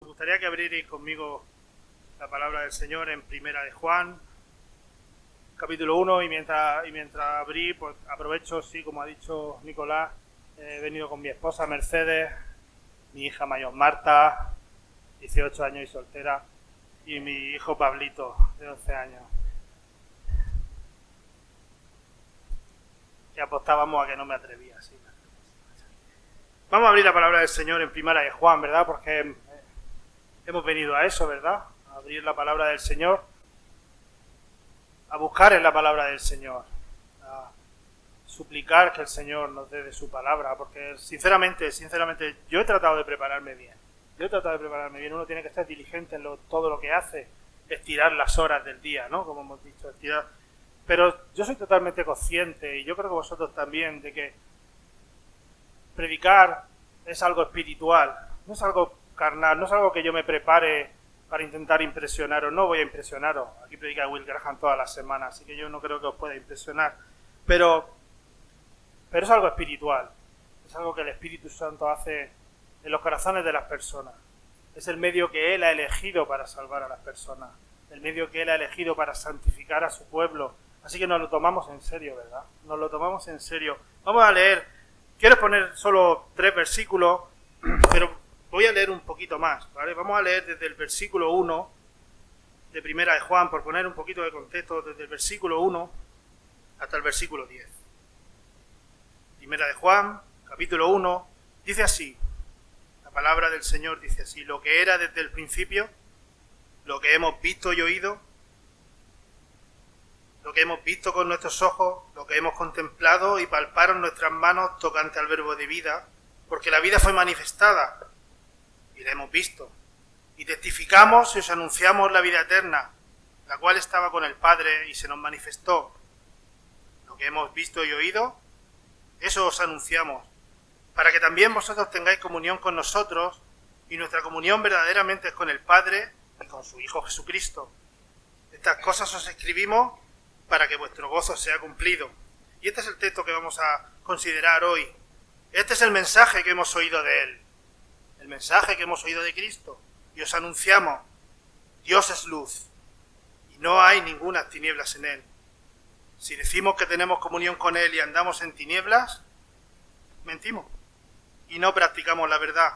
gustaría que abrierais conmigo la palabra del Señor en Primera de Juan, capítulo 1, y mientras abrí, pues aprovecho, sí, como ha dicho Nicolás, he venido con mi esposa Mercedes, mi hija mayor Marta, 18 años y soltera, y mi hijo Pablito, de 11 años. Que apostábamos a que no me atrevía, sí. Vamos a abrir la palabra del Señor en Primera de Juan, ¿verdad? Porque hemos venido a eso, ¿verdad? A abrir la palabra del Señor, a buscar en la palabra del Señor, a suplicar que el Señor nos dé de su palabra, porque sinceramente, yo he tratado de prepararme bien. Uno tiene que estar diligente en todo lo que hace, estirar las horas del día, ¿no? Como hemos dicho, estirar. Pero yo soy totalmente consciente, y yo creo que vosotros también, de que predicar es algo espiritual, no es algo carnal, no es algo que yo me prepare para intentar impresionaros. No voy a impresionaros, aquí predica Will Graham todas las semanas, así que yo no creo que os pueda impresionar, pero es algo espiritual, es algo que el Espíritu Santo hace en los corazones de las personas. Es el medio que Él ha elegido para salvar a las personas, el medio que Él ha elegido para santificar a su pueblo, así que nos lo tomamos en serio, ¿verdad? Nos lo tomamos en serio. Vamos a leer. Quiero poner solo 3 versículos, pero voy a leer un poquito más, ¿vale? Vamos a leer desde el versículo 1 de Primera de Juan, por poner un poquito de contexto, desde el versículo 1 hasta el versículo 10. Primera de Juan, capítulo 1, dice así, la palabra del Señor dice así: lo que era desde el principio, lo que hemos visto y oído, lo que hemos visto con nuestros ojos, lo que hemos contemplado y palparon nuestras manos tocante al verbo de vida, porque la vida fue manifestada y la hemos visto. Y testificamos y os anunciamos la vida eterna, la cual estaba con el Padre y se nos manifestó. Lo que hemos visto y oído, eso os anunciamos, para que también vosotros tengáis comunión con nosotros, y nuestra comunión verdaderamente es con el Padre y con su Hijo Jesucristo. Estas cosas os escribimos para que vuestro gozo sea cumplido. Y este es el texto que vamos a considerar hoy. Este es el mensaje que hemos oído de Él, el mensaje que hemos oído de Cristo. Y os anunciamos: Dios es luz, y no hay ninguna tinieblas en Él. Si decimos que tenemos comunión con Él y andamos en tinieblas, mentimos y no practicamos la verdad.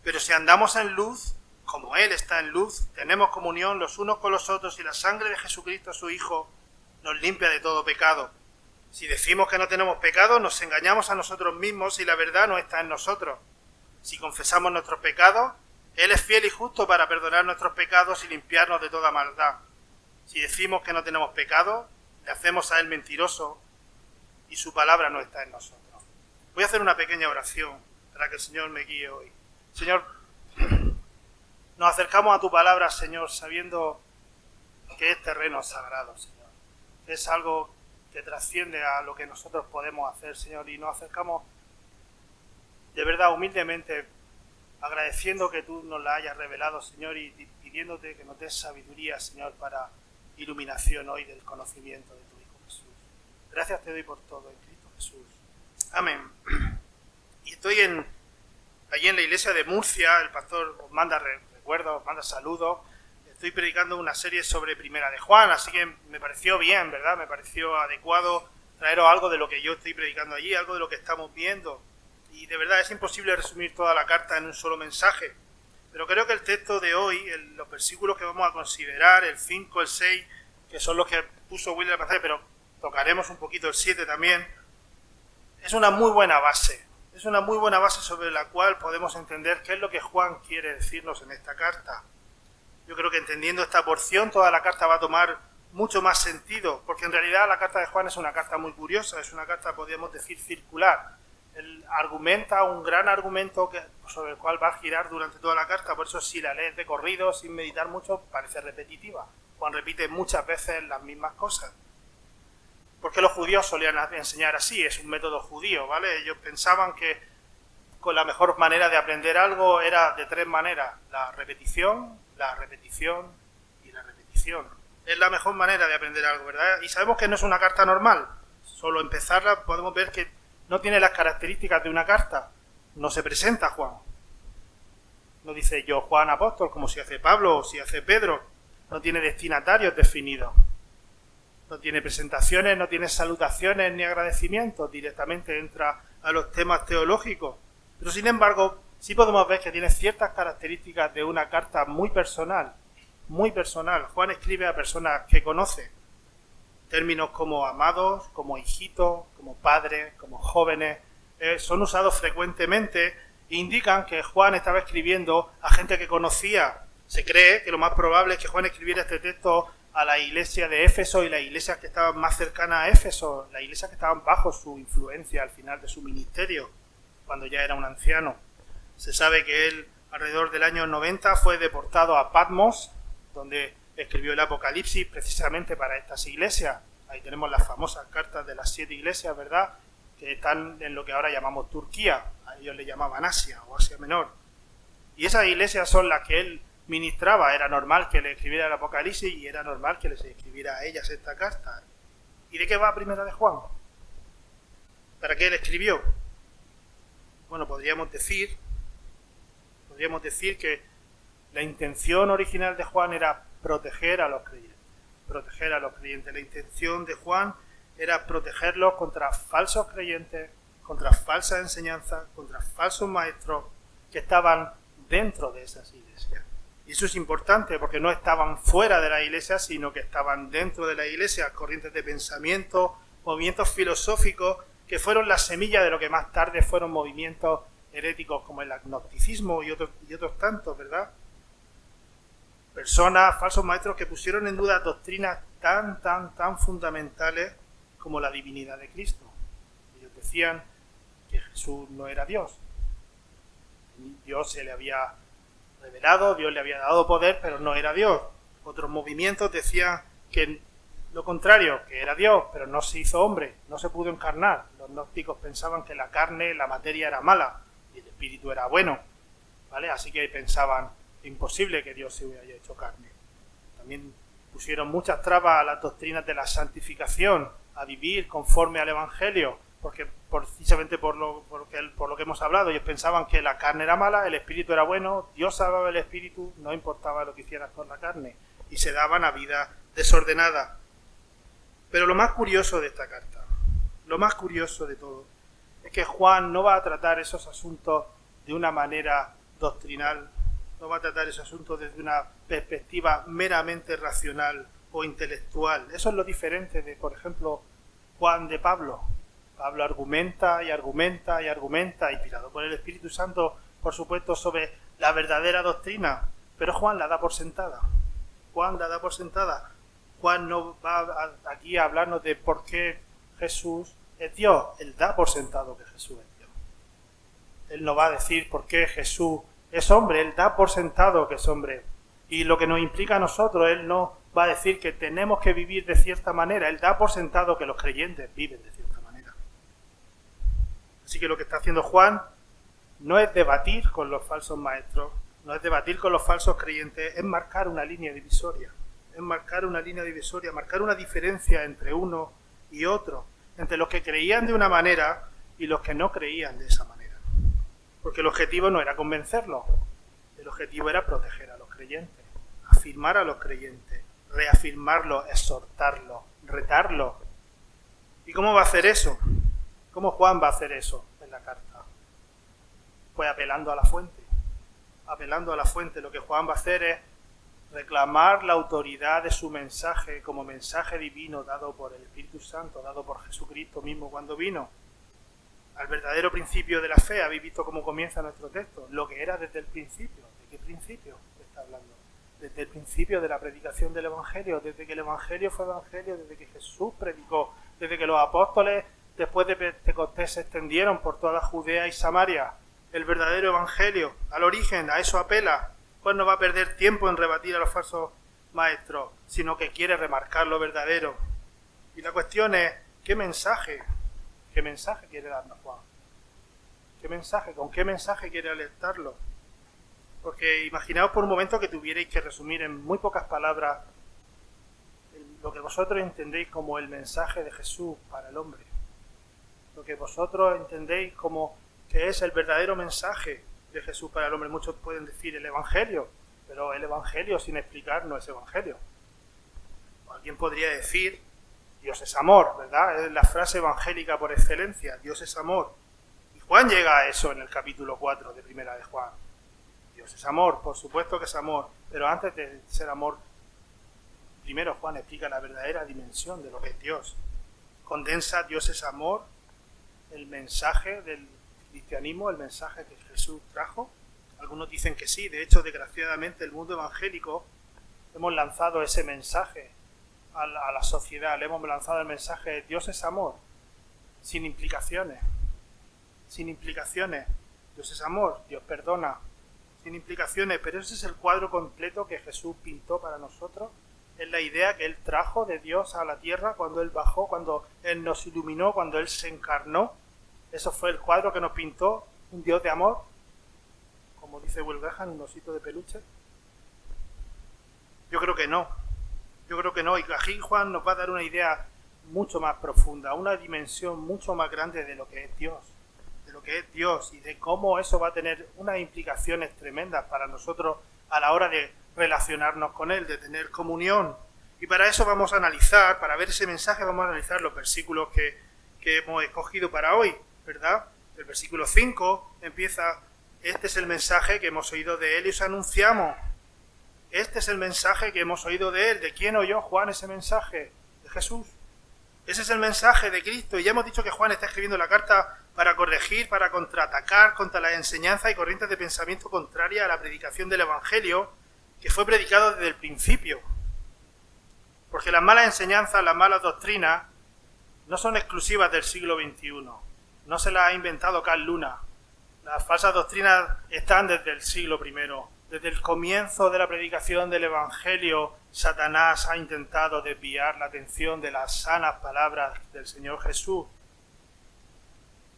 Pero si andamos en luz, como Él está en luz, tenemos comunión los unos con los otros, y la sangre de Jesucristo, su Hijo, nos limpia de todo pecado. Si decimos que no tenemos pecado, nos engañamos a nosotros mismos y la verdad no está en nosotros. Si confesamos nuestros pecados, Él es fiel y justo para perdonar nuestros pecados y limpiarnos de toda maldad. Si decimos que no tenemos pecado, le hacemos a Él mentiroso y su palabra no está en nosotros. Voy a hacer una pequeña oración para que el Señor me guíe hoy. Señor, nos acercamos a tu palabra, Señor, sabiendo que es terreno sagrado, Señor. Es algo que trasciende a lo que nosotros podemos hacer, Señor, y nos acercamos de verdad humildemente, agradeciendo que tú nos la hayas revelado, Señor, y pidiéndote que nos des sabiduría, Señor, para iluminación hoy del conocimiento de tu Hijo Jesús. Gracias te doy por todo, en Cristo Jesús. Amén. Y estoy allí en la iglesia de Murcia, el pastor os manda recuerdos, os manda saludos. Estoy predicando una serie sobre Primera de Juan, así que me pareció bien, ¿verdad? Me pareció adecuado traeros algo de lo que yo estoy predicando allí, algo de lo que estamos viendo. Y de verdad es imposible resumir toda la carta en un solo mensaje. Pero creo que el texto de hoy, los versículos que vamos a considerar, el 5, el 6, que son los que puso Will en la pantalla, pero tocaremos un poquito el 7 también, es una muy buena base. Es una muy buena base sobre la cual podemos entender qué es lo que Juan quiere decirnos en esta carta. Yo creo que entendiendo esta porción, toda la carta va a tomar mucho más sentido, porque en realidad la carta de Juan es una carta muy curiosa, es una carta, podríamos decir, circular. Él argumenta un gran argumento sobre el cual va a girar durante toda la carta, por eso si la lees de corrido, sin meditar mucho, parece repetitiva. Juan repite muchas veces las mismas cosas. Porque los judíos solían enseñar así, es un método judío, ¿vale? Ellos pensaban que con la mejor manera de aprender algo era de 3 maneras: la repetición y la repetición. Es la mejor manera de aprender algo, ¿verdad? Y sabemos que no es una carta normal. Solo empezarla podemos ver que no tiene las características de una carta. No se presenta Juan. No dice yo Juan apóstol como si hace Pablo o si hace Pedro. No tiene destinatarios definidos. No tiene presentaciones, no tiene salutaciones ni agradecimientos. Directamente entra a los temas teológicos. Pero sin embargo, sí podemos ver que tiene ciertas características de una carta muy personal. Muy personal. Juan escribe a personas que conoce. Términos como amados, como hijitos, como padres, como jóvenes, son usados frecuentemente e indican que Juan estaba escribiendo a gente que conocía. Se cree que lo más probable es que Juan escribiera este texto a la iglesia de Éfeso y las iglesias que estaban más cercanas a Éfeso, las iglesias que estaban bajo su influencia al final de su ministerio, cuando ya era un anciano. Se sabe que él, alrededor del año 90, fue deportado a Patmos, donde escribió el Apocalipsis precisamente para estas iglesias. Ahí tenemos las famosas cartas de las 7 iglesias, ¿verdad?, que están en lo que ahora llamamos Turquía. A ellos le llamaban Asia o Asia Menor. Y esas iglesias son las que él ministraba. Era normal que le escribiera el Apocalipsis y era normal que les escribiera a ellas esta carta. ¿Y de qué va Primera de Juan? ¿Para qué él escribió? Bueno, podríamos decir que la intención original de Juan era proteger a los creyentes. Proteger a los creyentes. La intención de Juan era protegerlos contra falsos creyentes, contra falsas enseñanzas, contra falsos maestros que estaban dentro de esas iglesias. Y eso es importante porque no estaban fuera de la iglesia, sino que estaban dentro de la iglesia, corrientes de pensamiento, movimientos filosóficos que fueron la semilla de lo que más tarde fueron movimientos heréticos como el agnosticismo y otros tantos, ¿verdad? Personas, falsos maestros que pusieron en duda doctrinas tan fundamentales como la divinidad de Cristo. Ellos decían que Jesús no era Dios. Dios se le había revelado, Dios le había dado poder, pero no era Dios. Otros movimientos decían que lo contrario, que era Dios, pero no se hizo hombre, no se pudo encarnar. Los gnósticos pensaban que la carne, la materia era mala y el espíritu era bueno, ¿vale? Así que pensaban imposible que Dios se hubiera hecho carne. También pusieron muchas trabas a las doctrinas de la santificación, a vivir conforme al Evangelio, porque precisamente por lo que hemos hablado, ellos pensaban que la carne era mala, el espíritu era bueno, Dios salvaba el espíritu, no importaba lo que hicieras con la carne, y se daban a vida desordenada. Pero lo más curioso de esta carta, lo más curioso de todo, es que Juan no va a tratar esos asuntos de una manera doctrinal, no va a tratar esos asuntos desde una perspectiva meramente racional o intelectual. Eso es lo diferente de, por ejemplo, Juan de Pablo. Pablo argumenta y argumenta y argumenta, inspirado por el Espíritu Santo, por supuesto, sobre la verdadera doctrina, pero Juan la da por sentada. Juan la da por sentada. Juan no va aquí a hablarnos de por qué Jesús es Dios. Él da por sentado que Jesús es Dios. Él no va a decir por qué Jesús es hombre, él da por sentado que es hombre. Y lo que nos implica a nosotros, él no va a decir que tenemos que vivir de cierta manera, él da por sentado que los creyentes viven de cierta manera. Así que lo que está haciendo Juan no es debatir con los falsos maestros, no es debatir con los falsos creyentes, es marcar una línea divisoria. Es marcar una línea divisoria, marcar una diferencia entre uno y otro, entre los que creían de una manera y los que no creían de esa manera. Porque el objetivo no era convencerlos, el objetivo era proteger a los creyentes, afirmar a los creyentes, reafirmarlos, exhortarlos, retarlos. ¿Y cómo va a hacer eso? ¿Cómo Juan va a hacer eso en la carta? Pues apelando a la fuente. Apelando a la fuente, lo que Juan va a hacer es reclamar la autoridad de su mensaje como mensaje divino dado por el Espíritu Santo, dado por Jesucristo mismo cuando vino. Al verdadero principio de la fe. Habéis visto cómo comienza nuestro texto, lo que era desde el principio. ¿De qué principio está hablando? Desde el principio de la predicación del Evangelio, desde que el Evangelio fue Evangelio, desde que Jesús predicó, desde que los apóstoles después de Pentecostés se extendieron por toda Judea y Samaria. El verdadero Evangelio, al origen, a eso apela. Pues no va a perder tiempo en rebatir a los falsos maestros, sino que quiere remarcar lo verdadero. Y la cuestión es, ¿qué mensaje quiere darnos Juan? ¿Con qué mensaje quiere alertarlo? Porque imaginaos por un momento que tuvierais que resumir en muy pocas palabras lo que vosotros entendéis como el mensaje de Jesús para el hombre. Lo que vosotros entendéis como que es el verdadero mensaje de Jesús para el hombre. Muchos pueden decir el Evangelio, pero el Evangelio sin explicar no es Evangelio. O alguien podría decir, Dios es amor, ¿verdad? Es la frase evangélica por excelencia, Dios es amor. Y Juan llega a eso en el capítulo 4 de Primera de Juan. Dios es amor, por supuesto que es amor, pero antes de ser amor, primero Juan explica la verdadera dimensión de lo que es Dios. Condensa Dios es amor, el mensaje del cristianismo, el mensaje que Jesús trajo. Algunos dicen que sí, de hecho, desgraciadamente, el mundo evangélico hemos lanzado ese mensaje a la sociedad, le hemos lanzado el mensaje de Dios es amor, sin implicaciones, Dios es amor, Dios perdona, sin implicaciones, pero ese es el cuadro completo que Jesús pintó para nosotros. Es la idea que Él trajo de Dios a la tierra cuando Él bajó, cuando Él nos iluminó, cuando Él se encarnó. Eso fue el cuadro que nos pintó, un Dios de amor, como dice Will Graham, un osito de peluche. Yo creo que no, y aquí Juan nos va a dar una idea mucho más profunda, una dimensión mucho más grande de lo que es Dios, y de cómo eso va a tener unas implicaciones tremendas para nosotros a la hora de relacionarnos con Él, de tener comunión. Y para eso vamos a analizar, para ver ese mensaje, vamos a analizar los versículos que hemos escogido para hoy, ¿verdad? El versículo 5 empieza: este es el mensaje que hemos oído de Él y os anunciamos. Este es el mensaje que hemos oído de Él. ¿De quién oyó Juan ese mensaje? De Jesús. Ese es el mensaje de Cristo. Y ya hemos dicho que Juan está escribiendo la carta para corregir, para contraatacar contra las enseñanzas y corrientes de pensamiento contrarias a la predicación del Evangelio, que fue predicado desde el principio. Porque las malas enseñanzas, las malas doctrinas, no son exclusivas del siglo XXI. No se las ha inventado Carl Luna. Las falsas doctrinas están desde el siglo I. Desde el comienzo de la predicación del Evangelio, Satanás ha intentado desviar la atención de las sanas palabras del Señor Jesús.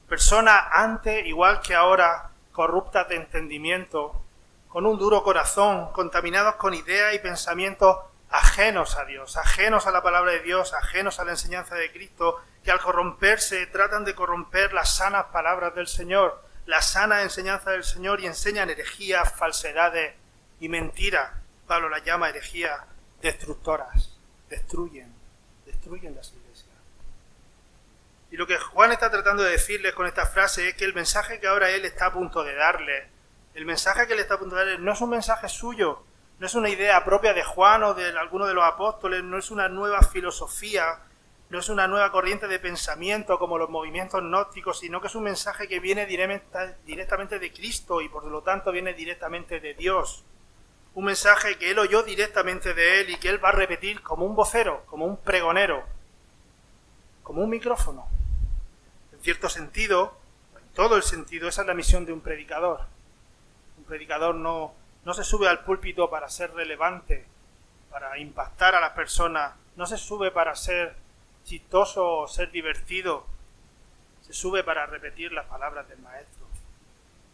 Personas antes, igual que ahora, corruptas de entendimiento, con un duro corazón, contaminados con ideas y pensamientos ajenos a Dios, ajenos a la palabra de Dios, ajenos a la enseñanza de Cristo, que al corromperse tratan de corromper las sanas palabras del Señor, la sana enseñanza del Señor, y enseñan herejías, falsedades y mentiras. Pablo las llama herejías destructoras. Destruyen las iglesias. Y lo que Juan está tratando de decirles con esta frase es que el mensaje que ahora él está a punto de darles, el mensaje que él está a punto de darles no es un mensaje suyo, no es una idea propia de Juan o de alguno de los apóstoles, no es una nueva filosofía, no es una nueva corriente de pensamiento como los movimientos gnósticos, sino que es un mensaje que viene directamente de Cristo y por lo tanto viene directamente de Dios. Un mensaje que él oyó directamente de él y que él va a repetir como un vocero, como un pregonero, como un micrófono. En cierto sentido, en todo el sentido, esa es la misión de un predicador. Un predicador no se sube al púlpito para ser relevante, para impactar a las personas, no se sube para ser chistoso o ser divertido, se sube para repetir las palabras del Maestro,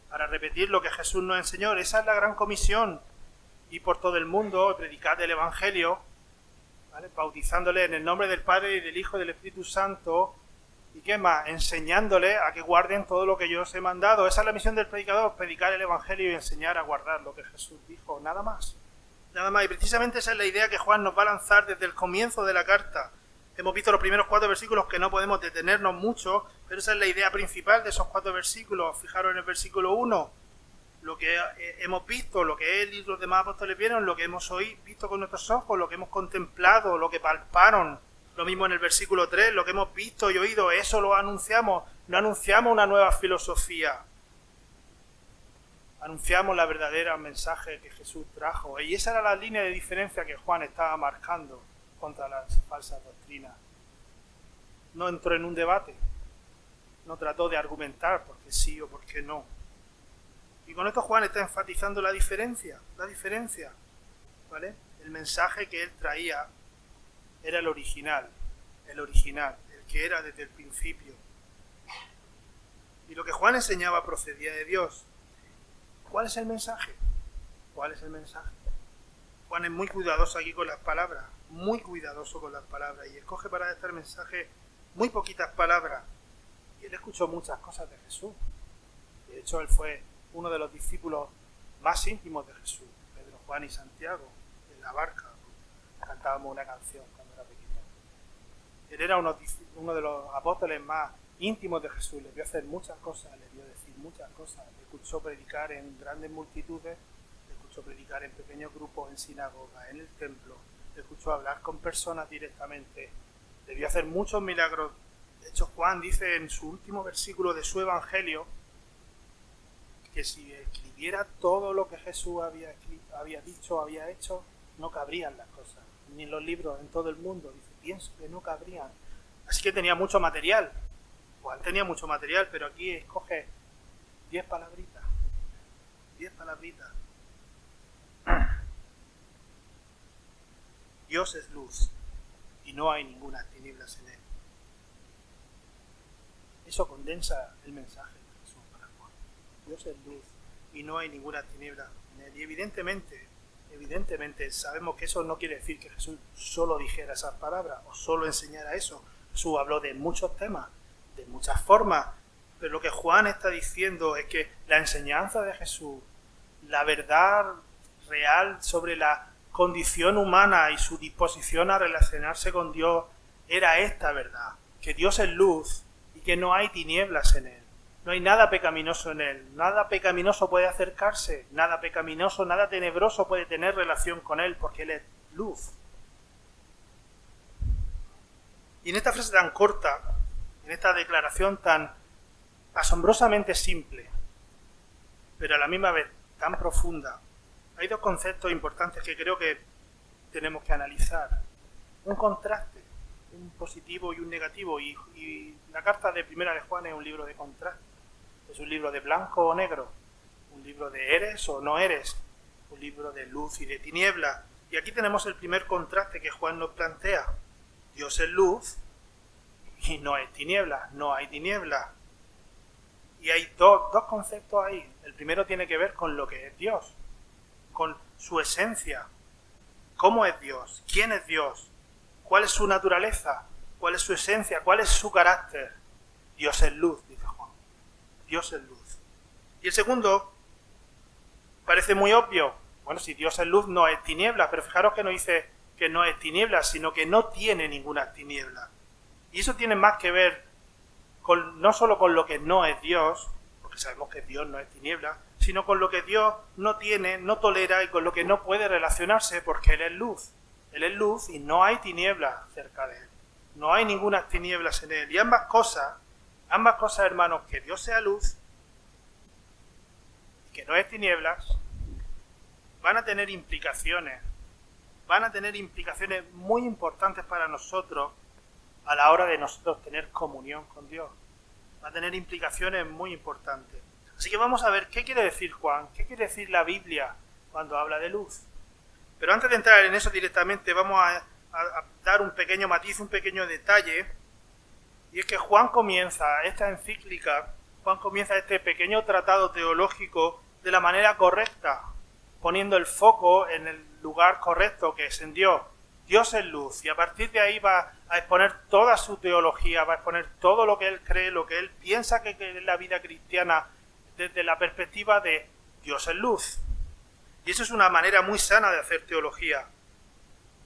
para repetir lo que Jesús nos enseñó. Esa es la gran comisión, y por todo el mundo predicar el Evangelio, ¿vale? Bautizándole en el nombre del Padre y del Hijo y del Espíritu Santo, y qué más, enseñándole a que guarden todo lo que yo os he mandado. Esa es la misión del predicador, predicar el Evangelio y enseñar a guardar lo que Jesús dijo, nada más. Y precisamente esa es la idea que Juan nos va a lanzar desde el comienzo de la carta. Hemos visto los primeros 4 versículos, que no podemos detenernos mucho, pero esa es la idea principal de esos 4 versículos. Fijaros en el versículo 1, lo que hemos visto, lo que él y los demás apóstoles vieron, lo que hemos visto con nuestros ojos, lo que hemos contemplado, lo que palparon. Lo mismo en el versículo 3, lo que hemos visto y oído, eso lo anunciamos. No anunciamos una nueva filosofía. Anunciamos la verdadera mensaje que Jesús trajo. Y esa era la línea de diferencia que Juan estaba marcando contra las falsas doctrinas. No entró en un debate, no trató de argumentar porque sí o porque no. Y con esto Juan está enfatizando la diferencia, ¿vale? El mensaje que él traía era el original, el que era desde el principio. Y lo que Juan enseñaba procedía de Dios. ¿Cuál es el mensaje? Juan es muy cuidadoso aquí con las palabras, y escoge para este mensaje muy poquitas palabras. Y él escuchó muchas cosas de Jesús. De hecho, él fue uno de los discípulos más íntimos de Jesús, Pedro, Juan y Santiago, en la barca. Cantábamos una canción cuando era pequeño. Él era uno de los apóstoles más íntimos de Jesús, le vio hacer muchas cosas, le vio decir muchas cosas, le escuchó predicar en grandes multitudes, le escuchó predicar en pequeños grupos, en sinagogas, en el templo, le escuchó hablar con personas directamente, le vio hacer muchos milagros. De hecho, Juan dice en su último versículo de su evangelio que si escribiera todo lo que Jesús había dicho, había hecho, no cabrían las cosas, ni en los libros en todo el mundo. Dice, pienso que no cabrían. Así que tenía mucho material. Juan tenía mucho material, pero aquí escoge 10 palabritas. 10 palabritas. Dios es luz y no hay ninguna tinieblas en él. Eso condensa el mensaje de Jesús para Juan. Dios es luz y no hay ninguna tiniebla en él. Y evidentemente sabemos que eso no quiere decir que Jesús solo dijera esas palabras o solo enseñara eso. Jesús habló de muchos temas, de muchas formas, pero lo que Juan está diciendo es que la enseñanza de Jesús, la verdad real sobre la condición humana y su disposición a relacionarse con Dios, era esta verdad, que Dios es luz y que no hay tinieblas en él. No hay nada pecaminoso en él, nada pecaminoso puede acercarse, nada pecaminoso, nada tenebroso puede tener relación con él, porque él es luz. Y en esta frase tan corta, en esta declaración tan asombrosamente simple, pero a la misma vez tan profunda, hay dos conceptos importantes que creo que tenemos que analizar. Un contraste, un positivo y un negativo, y la carta de Primera de Juan es un libro de contraste. Es un libro de blanco o negro, un libro de eres o no eres, un libro de luz y de tiniebla. Y aquí tenemos el primer contraste que Juan nos plantea. Dios es luz y no es tiniebla, no hay tiniebla. Y hay dos conceptos ahí. El primero tiene que ver con lo que es Dios, con su esencia. ¿Cómo es Dios? ¿Quién es Dios? ¿Cuál es su naturaleza? ¿Cuál es su esencia? ¿Cuál es su carácter? Dios es luz, dice Juan. Dios es luz. Y el segundo parece muy obvio. Bueno, si Dios es luz, no es tiniebla, pero fijaros que no dice que no es tiniebla, sino que no tiene ninguna tiniebla. Y eso tiene más que ver no solo con lo que no es Dios, porque sabemos que Dios no es tiniebla, sino con lo que Dios no tiene, no tolera y con lo que no puede relacionarse, porque Él es luz. Él es luz y no hay tinieblas cerca de Él. No hay ninguna tinieblas en Él. Y ambas cosas, hermanos, que Dios sea luz y que no es tinieblas, van a tener implicaciones muy importantes para nosotros a la hora de nosotros tener comunión con Dios. Va a tener implicaciones muy importantes. Así que vamos a ver qué quiere decir Juan, qué quiere decir la Biblia cuando habla de luz. Pero antes de entrar en eso directamente, vamos a dar un pequeño matiz, un pequeño detalle, y es que Juan comienza esta encíclica, este pequeño tratado teológico de la manera correcta, poniendo el foco en el lugar correcto, que es en Dios. Dios es luz, y a partir de ahí va a exponer toda su teología, va a exponer todo lo que él cree, lo que él piensa que es la vida cristiana desde la perspectiva de Dios es luz. Y eso es una manera muy sana de hacer teología.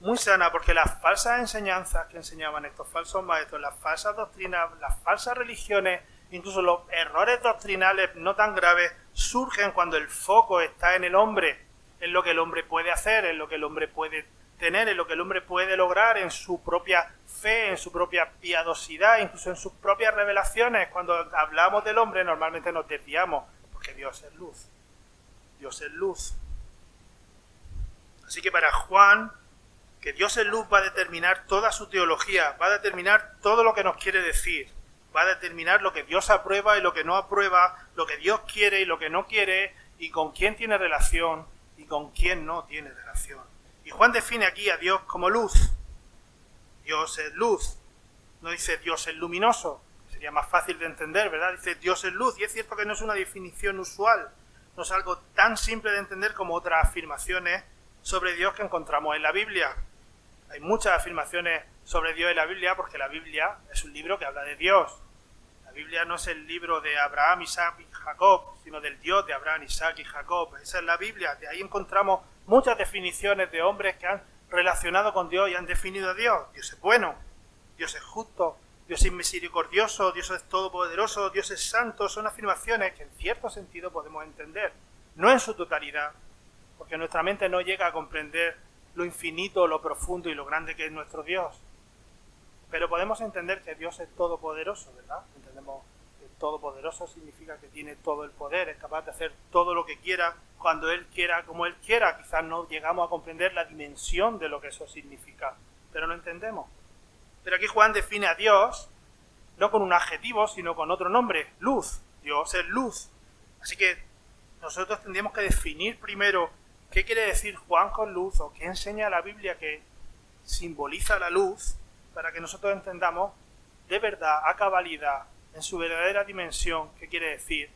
Muy sana, porque las falsas enseñanzas que enseñaban estos falsos maestros, las falsas doctrinas, las falsas religiones, incluso los errores doctrinales no tan graves, surgen cuando el foco está en el hombre, en lo que el hombre puede hacer, en lo que el hombre puede tener, en lo que el hombre puede lograr, en su propia fe, en su propia piadosidad, incluso en sus propias revelaciones. Cuando hablamos del hombre normalmente nos desviamos, porque Dios es luz. Dios es luz. Así que para Juan, que Dios es luz va a determinar toda su teología, va a determinar todo lo que nos quiere decir, va a determinar lo que Dios aprueba y lo que no aprueba, lo que Dios quiere y lo que no quiere, y con quién tiene relación y con quién no tiene relación. Y Juan define aquí a Dios como luz. Dios es luz. No dice Dios es luminoso, sería más fácil de entender, ¿verdad? Dice Dios es luz, y es cierto que no es una definición usual, no es algo tan simple de entender como otras afirmaciones sobre Dios que encontramos en la Biblia. Hay muchas afirmaciones sobre Dios en la Biblia porque la Biblia es un libro que habla de Dios. La Biblia no es el libro de Abraham, Isaac y Jacob, sino del Dios de Abraham, Isaac y Jacob. Esa es la Biblia. De ahí encontramos muchas definiciones de hombres que han relacionado con Dios y han definido a Dios. Dios es bueno, Dios es justo, Dios es misericordioso, Dios es todopoderoso, Dios es santo. Son afirmaciones que en cierto sentido podemos entender. No en su totalidad, porque nuestra mente no llega a comprender lo infinito, lo profundo y lo grande que es nuestro Dios. Pero podemos entender que Dios es todopoderoso, ¿verdad? Entendemos que todopoderoso significa que tiene todo el poder, es capaz de hacer todo lo que quiera, cuando Él quiera, como Él quiera. Quizás no llegamos a comprender la dimensión de lo que eso significa, pero lo entendemos. Pero aquí Juan define a Dios no con un adjetivo, sino con otro nombre, luz. Dios es luz. Así que nosotros tendríamos que definir primero qué quiere decir Juan con luz, o qué enseña la Biblia que simboliza la luz, para que nosotros entendamos de verdad, a cabalidad, en su verdadera dimensión, qué quiere decir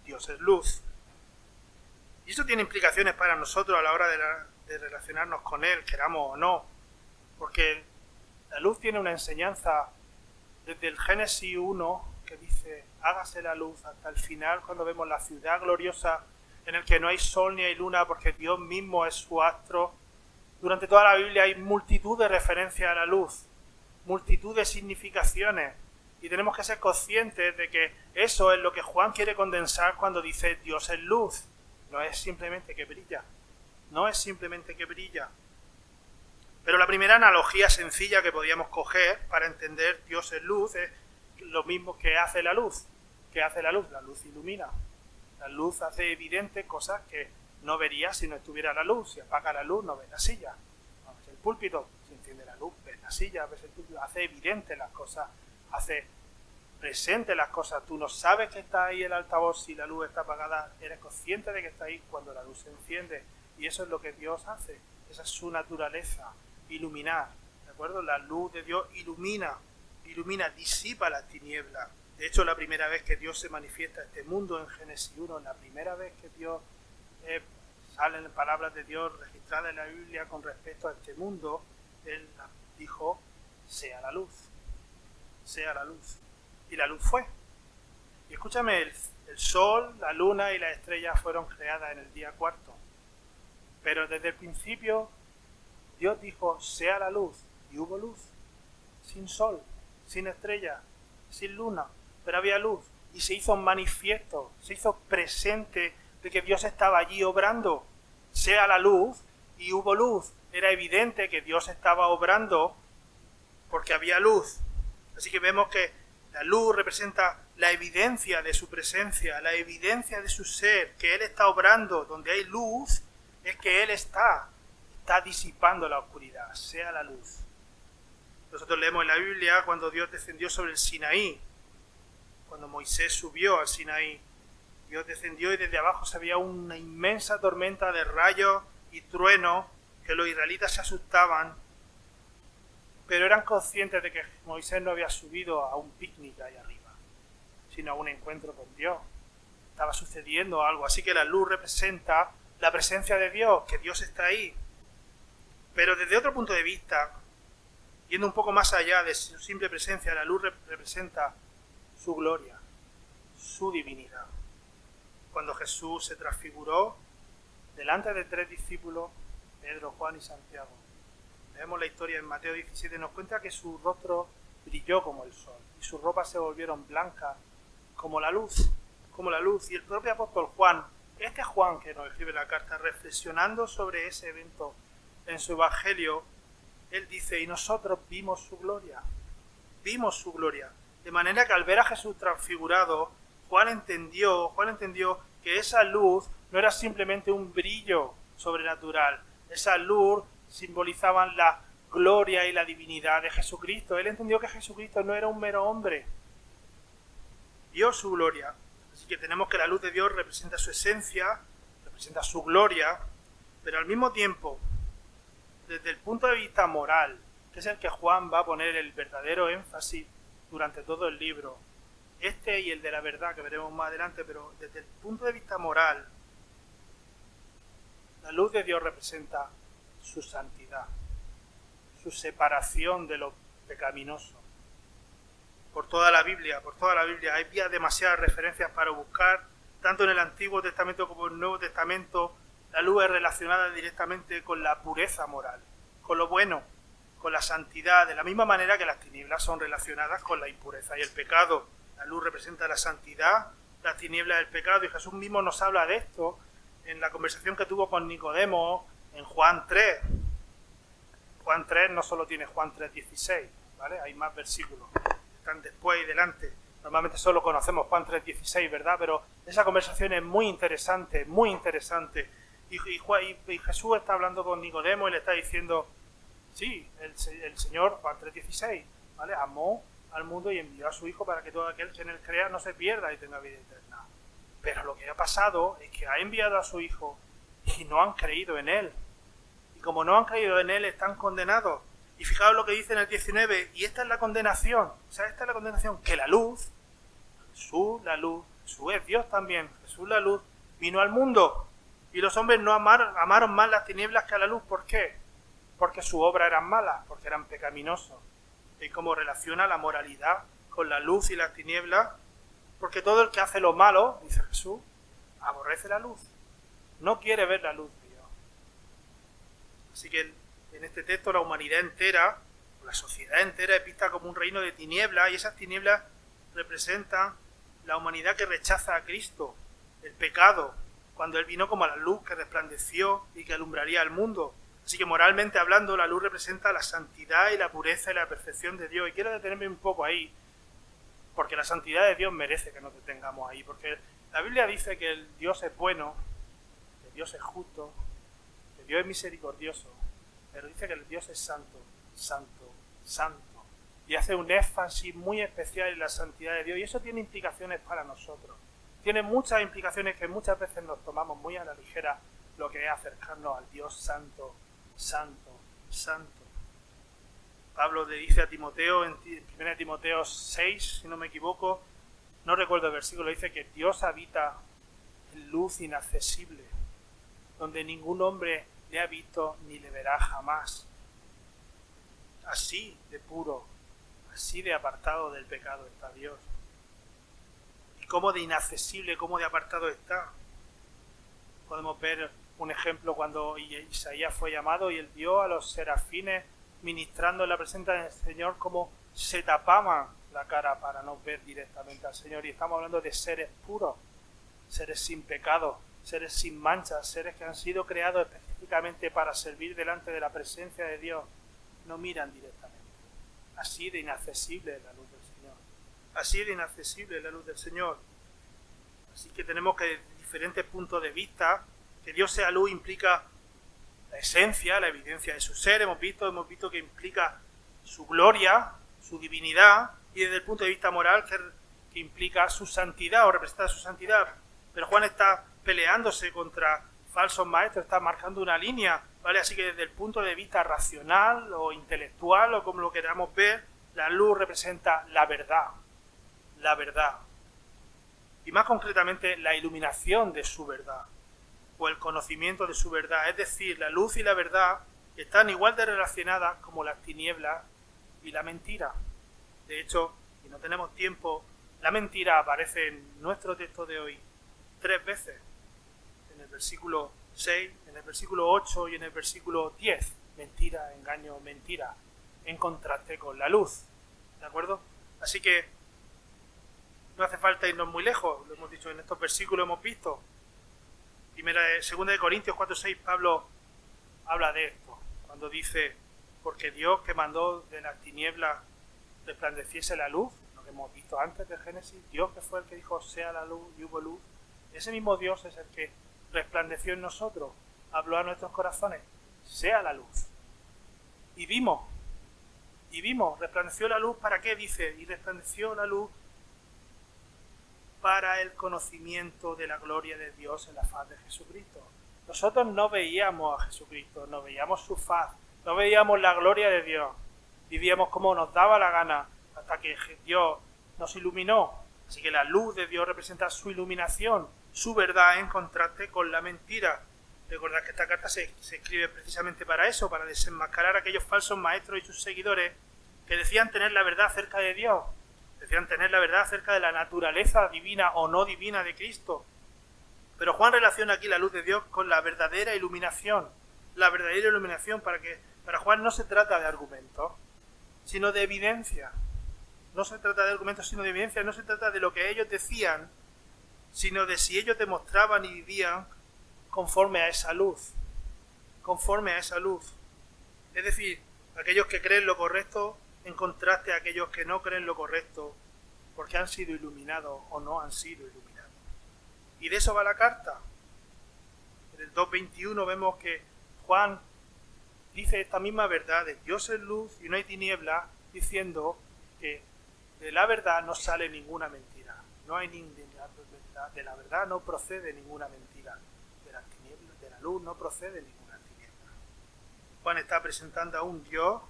Dios es luz. Y eso tiene implicaciones para nosotros a la hora de relacionarnos con Él, queramos o no, porque la luz tiene una enseñanza desde el Génesis 1 que dice, hágase la luz, hasta el final cuando vemos la ciudad gloriosa en el que no hay sol ni hay luna porque Dios mismo es su astro. Durante toda la Biblia hay multitud de referencias a la luz, multitud de significaciones, y tenemos que ser conscientes de que eso es lo que Juan quiere condensar cuando dice Dios es luz. No es simplemente que brilla, no es simplemente que brilla. Pero la primera analogía sencilla que podíamos coger para entender Dios es luz es lo mismo que hace la luz. ¿Qué hace la luz? La luz ilumina. La luz hace evidente cosas que no verías si no estuviera la luz. Si apaga la luz, no ves la silla. No ves el púlpito. Si enciende la luz, ves la silla, ves el púlpito. Hace evidente las cosas, hace presente las cosas. Tú no sabes que está ahí el altavoz si la luz está apagada. Eres consciente de que está ahí cuando la luz se enciende. Y eso es lo que Dios hace. Esa es su naturaleza. Iluminar. ¿De acuerdo? La luz de Dios ilumina, disipa las tinieblas. De hecho, la primera vez que Dios se manifiesta a este mundo en Génesis 1, la primera vez que Dios salen palabras de Dios registradas en la Biblia con respecto a este mundo, Él dijo, sea la luz, sea la luz. Y la luz fue. Y escúchame, el sol, la luna y las estrellas fueron creadas en el día cuarto. Pero desde el principio, Dios dijo, sea la luz, y hubo luz, sin sol, sin estrella, sin luna, pero había luz, y se hizo manifiesto, se hizo presente de que Dios estaba allí obrando. Sea la luz, y hubo luz. Era evidente que Dios estaba obrando porque había luz. Así que vemos que la luz representa la evidencia de su presencia, la evidencia de su ser, que Él está obrando. Donde hay luz, es que Él está disipando la oscuridad, sea la luz. Nosotros leemos en la Biblia cuando Dios descendió sobre el Sinaí, cuando Moisés subió al Sinaí, Dios descendió y desde abajo se veía una inmensa tormenta de rayos y truenos que los israelitas se asustaban, pero eran conscientes de que Moisés no había subido a un picnic ahí arriba, sino a un encuentro con Dios. Estaba sucediendo algo, así que la luz representa la presencia de Dios, que Dios está ahí. Pero desde otro punto de vista, yendo un poco más allá de su simple presencia, la luz representa su gloria, su divinidad. Cuando Jesús se transfiguró delante de 3 discípulos, Pedro, Juan y Santiago, leemos la historia en Mateo 17, nos cuenta que su rostro brilló como el sol y sus ropas se volvieron blancas como la luz. Y el propio apóstol Juan, este Juan que nos escribe la carta, reflexionando sobre ese evento en su evangelio, él dice, y nosotros vimos su gloria, de manera que al ver a Jesús transfigurado, Juan entendió que esa luz no era simplemente un brillo sobrenatural, esa luz simbolizaba la gloria y la divinidad de Jesucristo. Él entendió que Jesucristo no era un mero hombre, vio su gloria. Así que tenemos que la luz de Dios representa su esencia, representa su gloria, pero al mismo tiempo, desde el punto de vista moral, que es el que Juan va a poner el verdadero énfasis durante todo el libro, este y el de la verdad que veremos más adelante, pero desde el punto de vista moral, la luz de Dios representa su santidad, su separación de lo pecaminoso. por toda la Biblia, Había demasiadas referencias para buscar, tanto en el Antiguo Testamento como en el Nuevo Testamento. La luz es relacionada directamente con la pureza moral, con lo bueno, con la santidad, de la misma manera que las tinieblas son relacionadas con la impureza y el pecado. La luz representa la santidad, las tinieblas el pecado, y Jesús mismo nos habla de esto en la conversación que tuvo con Nicodemo en Juan 3. Juan 3 no solo tiene Juan 3:16, ¿vale? Hay más versículos, están después y delante. Normalmente solo conocemos Juan 3:16, ¿verdad? Pero esa conversación es muy interesante, muy interesante. Y Jesús está hablando con Nicodemo y le está diciendo, sí, el Señor, Juan 3:16, ¿vale? Amó al mundo y envió a su Hijo para que todo aquel que en él crea no se pierda y tenga vida eterna. Pero lo que ha pasado es que ha enviado a su Hijo y no han creído en él. Y como no han creído en él, están condenados. Y fijaos lo que dice en el 19, y esta es la condenación. O sea, esta es la condenación, que la luz, Jesús es Dios también, Jesús la luz, vino al mundo. Y los hombres no amaron más las tinieblas que a la luz. ¿Por qué? Porque su obra eran malas, porque eran pecaminosos. Y cómo relaciona la moralidad con la luz y las tinieblas, porque todo el que hace lo malo, dice Jesús, aborrece la luz, no quiere ver la luz de Dios. Así que en este texto la humanidad entera, la sociedad entera es vista como un reino de tinieblas, y esas tinieblas representan la humanidad que rechaza a Cristo, el pecado, cuando Él vino como la luz que resplandeció y que alumbraría al mundo. Así que moralmente hablando, la luz representa la santidad y la pureza y la perfección de Dios. Y quiero detenerme un poco ahí, porque la santidad de Dios merece que nos detengamos ahí. Porque la Biblia dice que el Dios es bueno, que Dios es justo, que Dios es misericordioso, pero dice que el Dios es santo, santo, santo. Y hace un énfasis muy especial en la santidad de Dios. Y eso tiene implicaciones para nosotros. Tiene muchas implicaciones que muchas veces nos tomamos muy a la ligera, lo que es acercarnos al Dios santo, santo, santo. Pablo le dice a Timoteo en 1 Timoteo 6, si no me equivoco, no recuerdo el versículo, dice que Dios habita en luz inaccesible, donde ningún hombre le ha visto ni le verá jamás. Así de puro, así de apartado del pecado está Dios. Y cómo de inaccesible, cómo de apartado está. Podemos ver un ejemplo cuando Isaías fue llamado y él vio a los serafines ministrando en la presencia del Señor como se tapaban la cara para no ver directamente al Señor. Y estamos hablando de seres puros, seres sin pecado, seres sin manchas, seres que han sido creados específicamente para servir delante de la presencia de Dios. No miran directamente. Así de inaccesible es la luz del Señor. Así de inaccesible es la luz del Señor. Así que tenemos que, desde diferentes puntos de vista, que Dios sea luz implica la esencia, la evidencia de su ser. Hemos visto que implica su gloria, su divinidad, y desde el punto de vista moral que implica su santidad o representa su santidad. Pero Juan está peleándose contra falsos maestros, está marcando una línea, ¿vale? Así que desde el punto de vista racional o intelectual o como lo queramos ver, la luz representa la verdad. La verdad. Y más concretamente la iluminación de su verdad o el conocimiento de su verdad. Es decir, la luz y la verdad están igual de relacionadas como las tinieblas y la mentira. De hecho, si no tenemos tiempo, la mentira aparece en nuestro texto de hoy 3 veces. En el versículo 6, en el versículo 8 y en el versículo 10. Mentira, engaño, mentira. En contraste con la luz. ¿De acuerdo? Así que no hace falta irnos muy lejos. Lo hemos dicho en estos versículos, hemos visto. Segunda de Corintios 4:6, Pablo habla de esto. Cuando dice, porque Dios que mandó de las tinieblas resplandeciese la luz, lo que hemos visto antes de Génesis, Dios que fue el que dijo, sea la luz y hubo luz. Ese mismo Dios es el que resplandeció en nosotros, habló a nuestros corazones, sea la luz. Y vimos, resplandeció la luz, ¿para qué? Dice, y resplandeció la luz para el conocimiento de la gloria de Dios en la faz de Jesucristo. Nosotros no veíamos a Jesucristo, no veíamos su faz, no veíamos la gloria de Dios, vivíamos como nos daba la gana, hasta que Dios nos iluminó. Así que la luz de Dios representa su iluminación, su verdad en contraste con la mentira. Recordad que esta carta se escribe precisamente para eso, para desenmascarar a aquellos falsos maestros y sus seguidores que decían tener la verdad acerca de Dios, Decían tener la verdad acerca de la naturaleza divina o no divina de Cristo. Pero Juan relaciona aquí la luz de Dios con la verdadera iluminación. La verdadera iluminación para Juan no se trata de argumentos, sino de evidencia. No se trata de argumentos, sino de evidencia. No se trata de lo que ellos decían, sino de si ellos demostraban y vivían conforme a esa luz. Conforme a esa luz. Es decir, aquellos que creen lo correcto en contraste a aquellos que no creen lo correcto, porque han sido iluminados o no han sido iluminados. Y de eso va la carta. En el 2.21 vemos que Juan dice esta misma verdad de Dios es luz y no hay tiniebla, diciendo que de la verdad no sale ninguna mentira. No hay de la verdad no procede ninguna mentira. De la luz no procede ninguna tiniebla. Juan está presentando a un Dios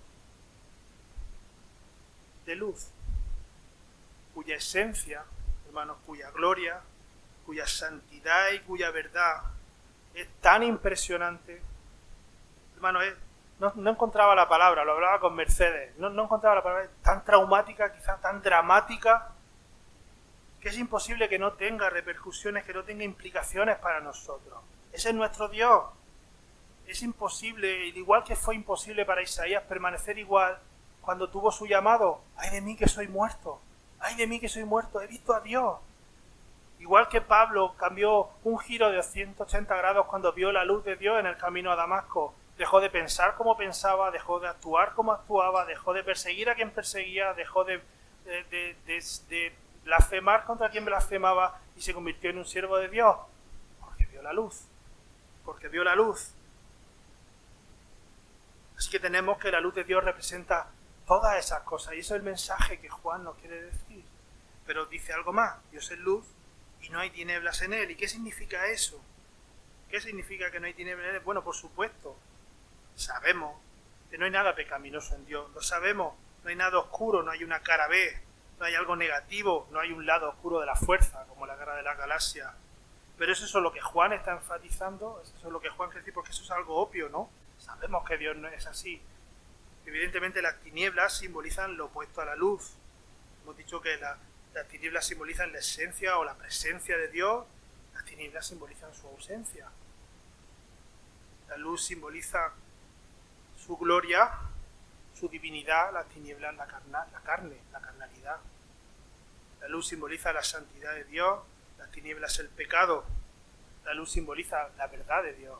de luz, cuya esencia, hermanos, cuya gloria, cuya santidad y cuya verdad es tan impresionante. Hermano, no encontraba la palabra, lo hablaba con Mercedes, no encontraba la palabra, tan traumática, quizás tan dramática, que es imposible que no tenga repercusiones, que no tenga implicaciones para nosotros. Ese es nuestro Dios. Es imposible, igual que fue imposible para Isaías permanecer igual cuando tuvo su llamado. ¡Ay de mí que soy muerto! ¡Ay de mí que soy muerto! ¡He visto a Dios! Igual que Pablo cambió un giro de 180 grados cuando vio la luz de Dios en el camino a Damasco. Dejó de pensar como pensaba, dejó de actuar como actuaba, dejó de perseguir a quien perseguía, dejó de blasfemar contra quien blasfemaba y se convirtió en un siervo de Dios. Porque vio la luz. Porque vio la luz. Así que tenemos que la luz de Dios representa todas esas cosas. Y eso es el mensaje que Juan nos quiere decir. Pero dice algo más. Dios es luz y no hay tinieblas en él. ¿Y qué significa eso? ¿Qué significa que no hay tinieblas en él? Bueno, por supuesto, sabemos que no hay nada pecaminoso en Dios. Lo sabemos. No hay nada oscuro, no hay una cara B, no hay algo negativo, no hay un lado oscuro de la fuerza, como la guerra de la galaxia. Pero eso es lo que Juan está enfatizando, eso es lo que Juan quiere decir, porque eso es algo obvio, ¿no? Sabemos que Dios no es así. Evidentemente las tinieblas simbolizan lo opuesto a la luz. Hemos dicho que las tinieblas simbolizan la esencia o la presencia de Dios, las tinieblas simbolizan su ausencia. La luz simboliza su gloria, su divinidad, las tinieblas la carne, la carnalidad. La luz simboliza la santidad de Dios, las tinieblas el pecado. La luz simboliza la verdad de Dios,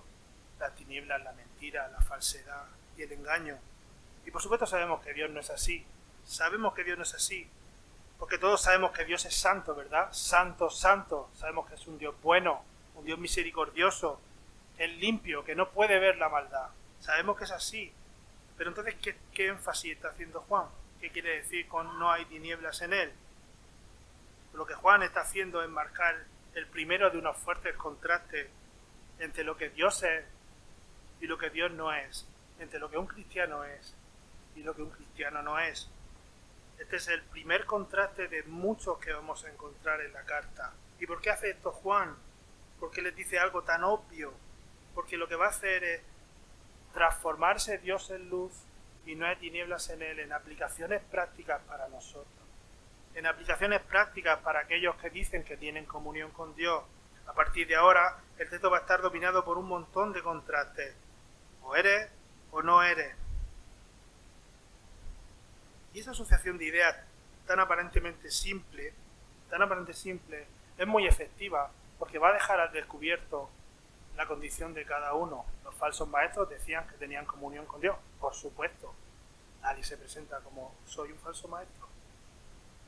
las tinieblas la mentira, la falsedad y el engaño. Y por supuesto sabemos que Dios no es así. Sabemos que Dios no es así. Porque todos sabemos que Dios es santo, ¿verdad? Santo, santo. Sabemos que es un Dios bueno, un Dios misericordioso, que es limpio, que no puede ver la maldad. Sabemos que es así. Pero entonces, ¿qué énfasis está haciendo Juan? ¿Qué quiere decir con no hay tinieblas en él? Lo que Juan está haciendo es marcar el primero de unos fuertes contrastes entre lo que Dios es y lo que Dios no es, entre lo que un cristiano es y lo que un cristiano no es. Este es el primer contraste de muchos que vamos a encontrar en la carta. ¿Y por qué hace esto Juan? ¿Por qué les dice algo tan obvio? Porque lo que va a hacer es transformarse Dios en luz y no hay tinieblas en él, en aplicaciones prácticas para nosotros. En aplicaciones prácticas para aquellos que dicen que tienen comunión con Dios. A partir de ahora, el texto va a estar dominado por un montón de contrastes. O eres o no eres. Y esa asociación de ideas tan aparentemente simple, es muy efectiva, porque va a dejar al descubierto la condición de cada uno. Los falsos maestros decían que tenían comunión con Dios. Por supuesto, nadie se presenta como soy un falso maestro.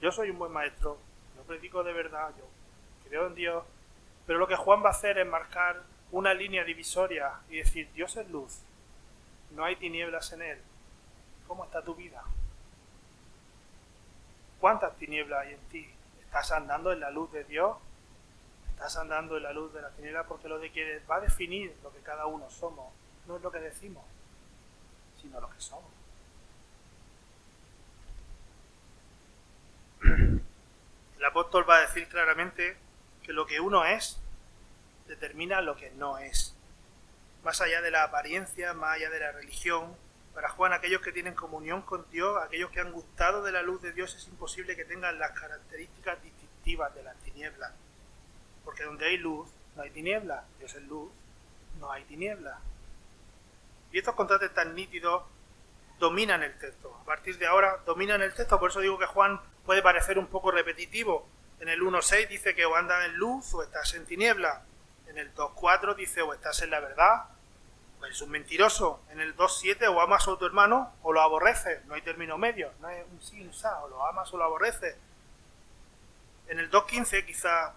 Yo soy un buen maestro, yo predico de verdad, yo creo en Dios. Pero lo que Juan va a hacer es marcar una línea divisoria y decir, Dios es luz, no hay tinieblas en él. ¿Cómo está tu vida? ¿Cuántas tinieblas hay en ti? ¿Estás andando en la luz de Dios? ¿Estás andando en la luz de la tiniebla? Porque lo de que va a definir lo que cada uno somos no es lo que decimos, sino lo que somos. El apóstol va a decir claramente que lo que uno es determina lo que no es. Más allá de la apariencia, más allá de la religión, Para Juan, aquellos que tienen comunión con Dios, aquellos que han gustado de la luz de Dios, es imposible que tengan las características distintivas de las tinieblas. Porque donde hay luz, no hay tinieblas. Dios es luz, no hay tinieblas. Y estos contrastes tan nítidos dominan el texto. A partir de ahora dominan el texto, por eso digo que Juan puede parecer un poco repetitivo. En el 1.6 dice que o andas en luz o estás en tinieblas. En el 2.4 dice o estás en la verdad o eres un mentiroso. En el 2.7 o amas a tu hermano o lo aborreces. No hay término medio, no hay un sí, un sa, o lo amas o lo aborreces. En el 2.15 quizá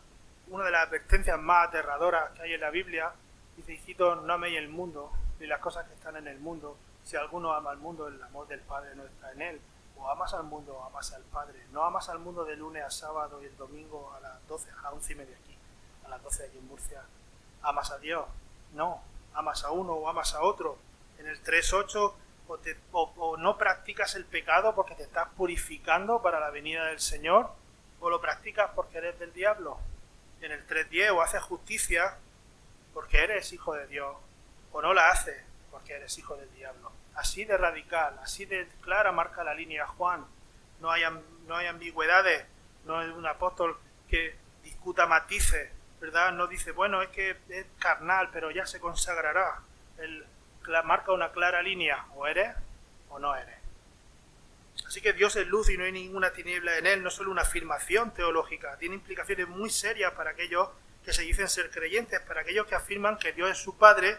una de las advertencias más aterradoras que hay en la Biblia dice: hijitos, no améis el mundo ni las cosas que están en el mundo. Si alguno ama al mundo, el amor del Padre no está en él. O amas al mundo o amas al Padre. No amas al mundo de lunes a sábado y el domingo a las 12, a las 11:30 aquí, a las 12 allí en Murcia. ¿Amas a Dios? No. Amas a uno o amas a otro. En el 3.8 o no practicas el pecado porque te estás purificando para la venida del Señor, o lo practicas porque eres del diablo. En el 3.10 o haces justicia porque eres hijo de Dios, o no la haces porque eres hijo del diablo. Así de radical, así de clara marca la línea Juan. No hay ambigüedades, no es un apóstol que discuta matices, ¿verdad? No dice, bueno, es que es carnal, pero ya se consagrará. Él marca una clara línea, o eres o no eres. Así que Dios es luz y no hay ninguna tiniebla en él. No es solo una afirmación teológica, tiene implicaciones muy serias para aquellos que se dicen ser creyentes, para aquellos que afirman que Dios es su Padre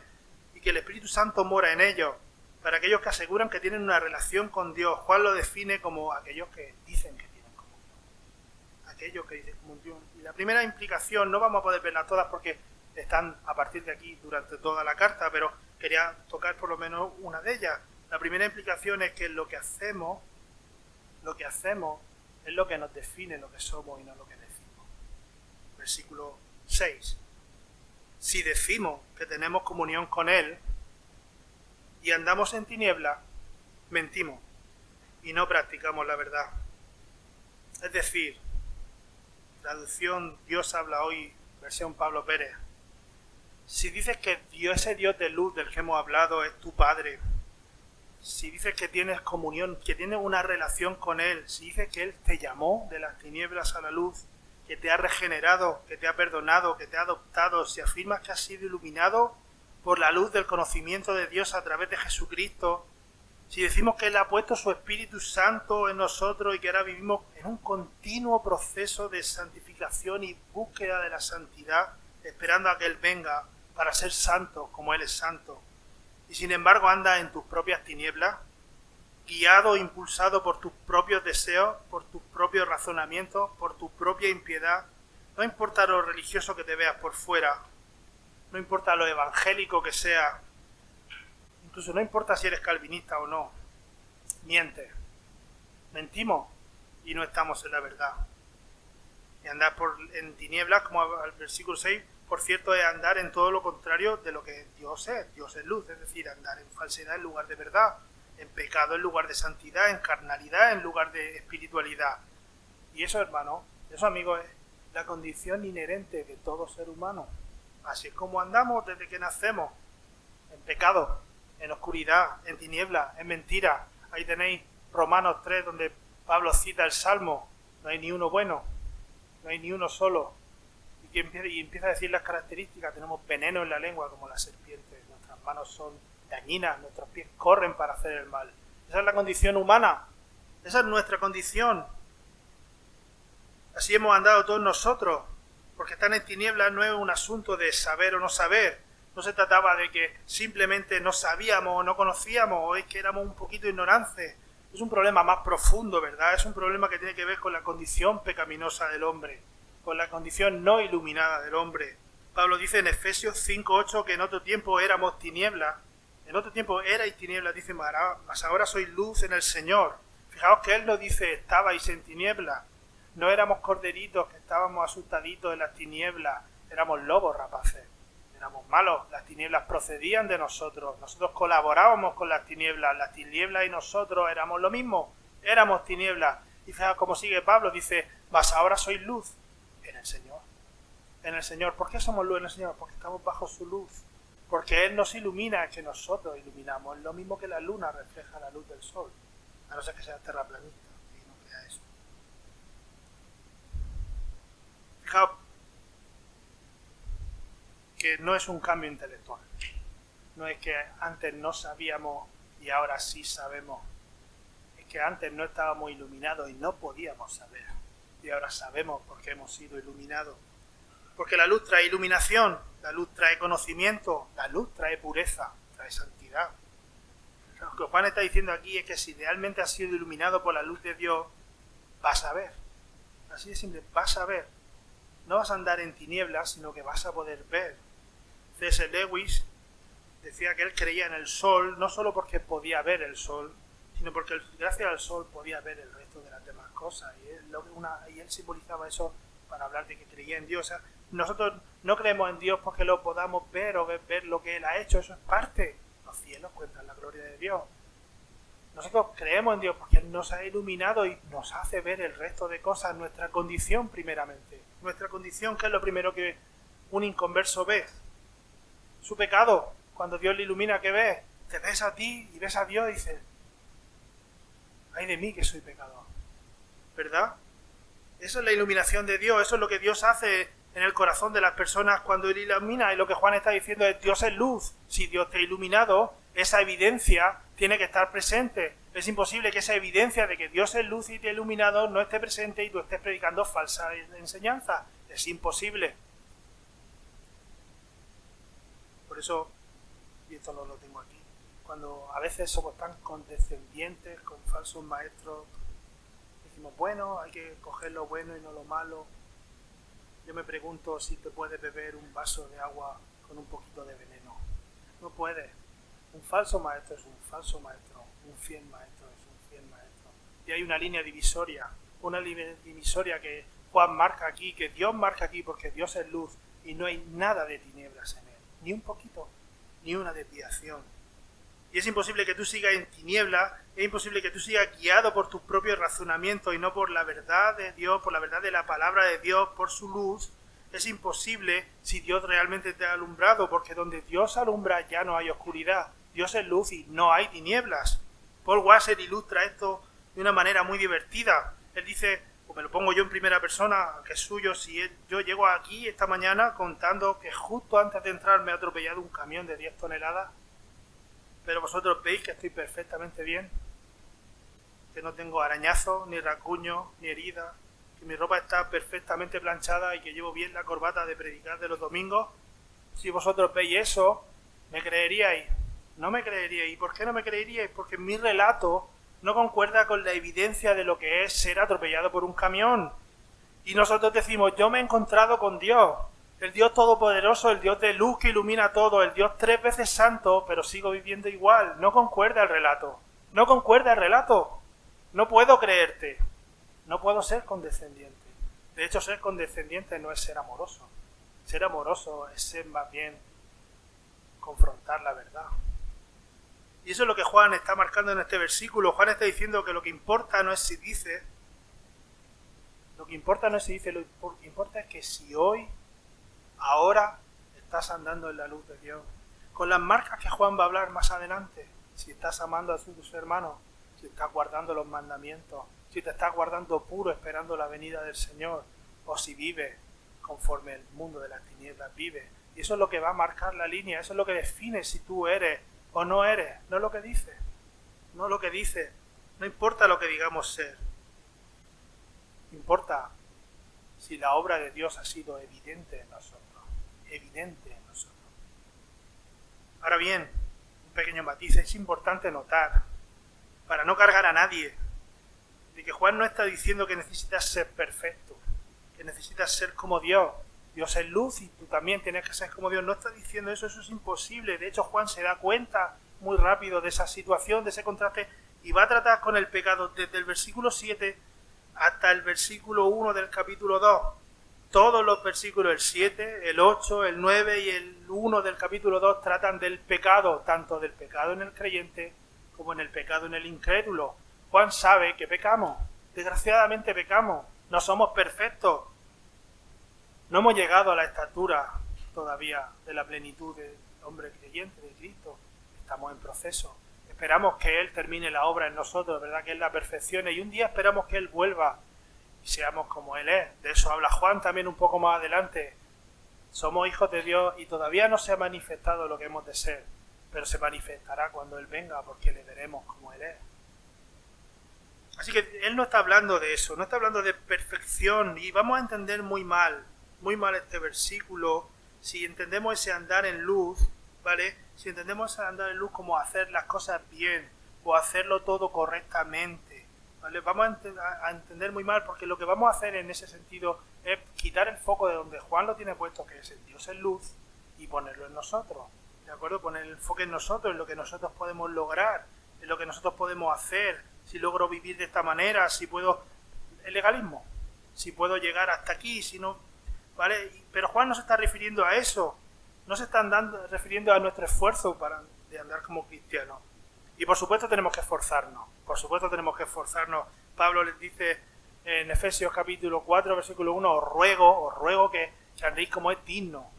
y que el Espíritu Santo mora en ellos, para aquellos que aseguran que tienen una relación con Dios. Juan lo define como aquellos que dicen que tienen comunión. Aquellos que dicen comunión. Y la primera implicación, no vamos a poder verlas todas porque están a partir de aquí durante toda la carta, pero quería tocar por lo menos una de ellas. La primera implicación es que lo que hacemos es lo que nos define lo que somos y no lo que decimos. Versículo 6. Si decimos que tenemos comunión con Él y andamos en tinieblas, mentimos y no practicamos la verdad. Es decir, traducción Dios habla hoy, versión Pablo Pérez. Si dices que Dios, ese Dios de luz del que hemos hablado, es tu Padre, si dices que tienes comunión, que tienes una relación con Él, si dices que Él te llamó de las tinieblas a la luz, que te ha regenerado, que te ha perdonado, que te ha adoptado, si afirmas que has sido iluminado por la luz del conocimiento de Dios a través de Jesucristo, si decimos que Él ha puesto su Espíritu Santo en nosotros y que ahora vivimos en un continuo proceso de santificación y búsqueda de la santidad, esperando a que Él venga para ser santo como Él es santo, y sin embargo andas en tus propias tinieblas, guiado e impulsado por tus propios deseos, por tus propios razonamientos, por tu propia impiedad, no importa lo religioso que te veas por fuera, no importa lo evangélico que sea, incluso no importa si eres calvinista o no, mientes, mentimos y no estamos en la verdad. Y andar en tinieblas, como al versículo 6, por cierto, es andar en todo lo contrario de lo que Dios es luz, es decir, andar en falsedad en lugar de verdad, en pecado en lugar de santidad, en carnalidad en lugar de espiritualidad. Y eso, hermano, eso, amigos, es la condición inherente de todo ser humano. Así es como andamos desde que nacemos, en pecado, en oscuridad, en tinieblas, en mentira. Ahí tenéis Romanos 3, donde Pablo cita el Salmo, no hay ni uno bueno, no hay ni uno solo. Y empieza a decir las características: tenemos veneno en la lengua como la serpiente, nuestras manos son dañinas, nuestros pies corren para hacer el mal. Esa es la condición humana, esa es nuestra condición. Así hemos andado todos nosotros, porque estar en tinieblas no es un asunto de saber o no saber. No se trataba de que simplemente no sabíamos o no conocíamos, o es que éramos un poquito ignorantes. Es un problema más profundo, ¿verdad? Es un problema que tiene que ver con la condición pecaminosa del hombre, con la condición no iluminada del hombre. Pablo dice en Efesios 5:8 que en otro tiempo éramos tinieblas, en otro tiempo erais tinieblas, dice, mas ahora sois luz en el Señor. Fijaos que él no dice estabais en tinieblas, no éramos corderitos que estábamos asustaditos en las tinieblas, éramos lobos rapaces, éramos malos, las tinieblas procedían de nosotros colaborábamos con las tinieblas y nosotros éramos lo mismo, éramos tinieblas. Y fijaos cómo sigue Pablo, dice, mas ahora sois luz en el Señor. En el Señor. ¿Por qué somos luz en el Señor? Porque estamos bajo su luz. Porque Él nos ilumina, es que nosotros iluminamos. Es lo mismo que la luna refleja la luz del sol. A no ser que sea terraplanista y no crea eso. Fijaos que no es un cambio intelectual. No es que antes no sabíamos y ahora sí sabemos. Es que antes no estábamos iluminados y no podíamos saber. Y ahora sabemos porque hemos sido iluminados. Porque la luz trae iluminación, la luz trae conocimiento, la luz trae pureza, trae santidad. Lo que Juan está diciendo aquí es que si realmente has sido iluminado por la luz de Dios, vas a ver. Así de simple, vas a ver. No vas a andar en tinieblas, sino que vas a poder ver. C.S. Lewis decía que él creía en el sol, no solo porque podía ver el sol, sino porque gracias al sol podía ver el resto de las demás cosas. Y él simbolizaba eso para hablar de que creía en Dios. O sea, nosotros no creemos en Dios porque lo podamos ver o ver lo que Él ha hecho. Eso es parte. Los cielos cuentan la gloria de Dios. Nosotros creemos en Dios porque Él nos ha iluminado y nos hace ver el resto de cosas, nuestra condición primeramente. Nuestra condición, que es lo primero que un inconverso ve. Su pecado. Cuando Dios le ilumina, ¿qué ves? Te ves a ti y ves a Dios y dices, ay de mí que soy pecador. ¿Verdad? Eso es la iluminación de Dios. Eso es lo que Dios hace en el corazón de las personas cuando Él ilumina. Y lo que Juan está diciendo es, Dios es luz. Si Dios te ha iluminado, esa evidencia tiene que estar presente. Es imposible que esa evidencia de que Dios es luz y te ha iluminado no esté presente y tú estés predicando falsa enseñanza. Es imposible. Por eso, y esto no lo tengo aquí, cuando a veces somos tan condescendientes con falsos maestros, decimos, bueno, hay que coger lo bueno y no lo malo. Yo me pregunto si te puedes beber un vaso de agua con un poquito de veneno. No puedes. Un falso maestro es un falso maestro. Un fiel maestro es un fiel maestro. Y hay una línea divisoria. Una línea divisoria que Juan marca aquí, que Dios marca aquí, porque Dios es luz y no hay nada de tinieblas en Él. Ni un poquito, ni una desviación. Y es imposible que tú sigas en tinieblas, es imposible que tú sigas guiado por tus propios razonamientos y no por la verdad de Dios, por la verdad de la palabra de Dios, por su luz. Es imposible si Dios realmente te ha alumbrado, porque donde Dios alumbra ya no hay oscuridad. Dios es luz y no hay tinieblas. Paul Washer ilustra esto de una manera muy divertida. Él dice, o me lo pongo yo en primera persona, que es suyo, yo llego aquí esta mañana contando que justo antes de entrar me ha atropellado un camión de 10 toneladas. Pero vosotros veis que estoy perfectamente bien, que no tengo arañazos, ni rasguños, ni heridas, que mi ropa está perfectamente planchada y que llevo bien la corbata de predicar de los domingos. Si vosotros veis eso, ¿me creeríais? No me creeríais. ¿Y por qué no me creeríais? Porque mi relato no concuerda con la evidencia de lo que es ser atropellado por un camión. Y nosotros decimos, yo me he encontrado con Dios. El Dios todopoderoso, el Dios de luz que ilumina todo, el Dios 3 veces santo, pero sigo viviendo igual. No concuerda el relato. No concuerda el relato. No puedo creerte. No puedo ser condescendiente. De hecho, ser condescendiente no es ser amoroso. Ser amoroso es ser más bien confrontar la verdad. Y eso es lo que Juan está marcando en este versículo. Juan está diciendo que lo que importa no es si dice, lo que importa no es si dice, lo que importa es que si hoy, ahora, estás andando en la luz de Dios, con las marcas que Juan va a hablar más adelante, si estás amando a tus hermanos, si estás guardando los mandamientos, si te estás guardando puro esperando la venida del Señor, o si vives conforme el mundo de las tinieblas vive. Y eso es lo que va a marcar la línea, eso es lo que define si tú eres o no eres, no lo que dices, no lo que dices, no importa lo que digamos ser, importa si la obra de Dios ha sido evidente en nosotros, evidente en nosotros. Ahora bien, un pequeño matiz, es importante notar, para no cargar a nadie, de que Juan no está diciendo que necesitas ser perfecto, que necesitas ser como Dios. Dios es luz y tú también tienes que ser como Dios. No está diciendo eso, eso es imposible. De hecho, Juan se da cuenta muy rápido de esa situación, de ese contraste, y va a tratar con el pecado desde el versículo 7 hasta el versículo 1 del capítulo 2. Todos los versículos, el 7, el 8, el 9 y el 1 del capítulo 2 tratan del pecado, tanto del pecado en el creyente como en el pecado en el incrédulo. Juan sabe que pecamos, desgraciadamente pecamos, no somos perfectos. No hemos llegado a la estatura todavía de la plenitud hombre creyente de Cristo. Estamos en proceso. Esperamos que Él termine la obra en nosotros, ¿verdad? Que Él la perfeccione. Y un día esperamos que Él vuelva y seamos como Él es. De eso habla Juan también un poco más adelante. Somos hijos de Dios y todavía no se ha manifestado lo que hemos de ser, pero se manifestará cuando Él venga, porque le veremos como Él es. Así que Él no está hablando de eso, no está hablando de perfección, y vamos a entender muy mal este versículo si entendemos ese andar en luz, ¿vale? Si entendemos ese andar en luz como hacer las cosas bien o hacerlo todo correctamente, ¿vale? Vamos a entender muy mal, porque lo que vamos a hacer en ese sentido es quitar el foco de donde Juan lo tiene puesto, que es el Dios en luz, y ponerlo en nosotros, ¿de acuerdo? Poner el enfoque en nosotros, en lo que nosotros podemos lograr, en lo que nosotros podemos hacer, si logro vivir de esta manera, si puedo... El legalismo, si puedo llegar hasta aquí, si no... ¿Vale? Pero Juan no se está refiriendo a eso, no se está refiriendo a nuestro esfuerzo de andar como cristianos. Y por supuesto tenemos que esforzarnos, Pablo les dice en Efesios capítulo 4, versículo 1, os ruego que andéis como es digno,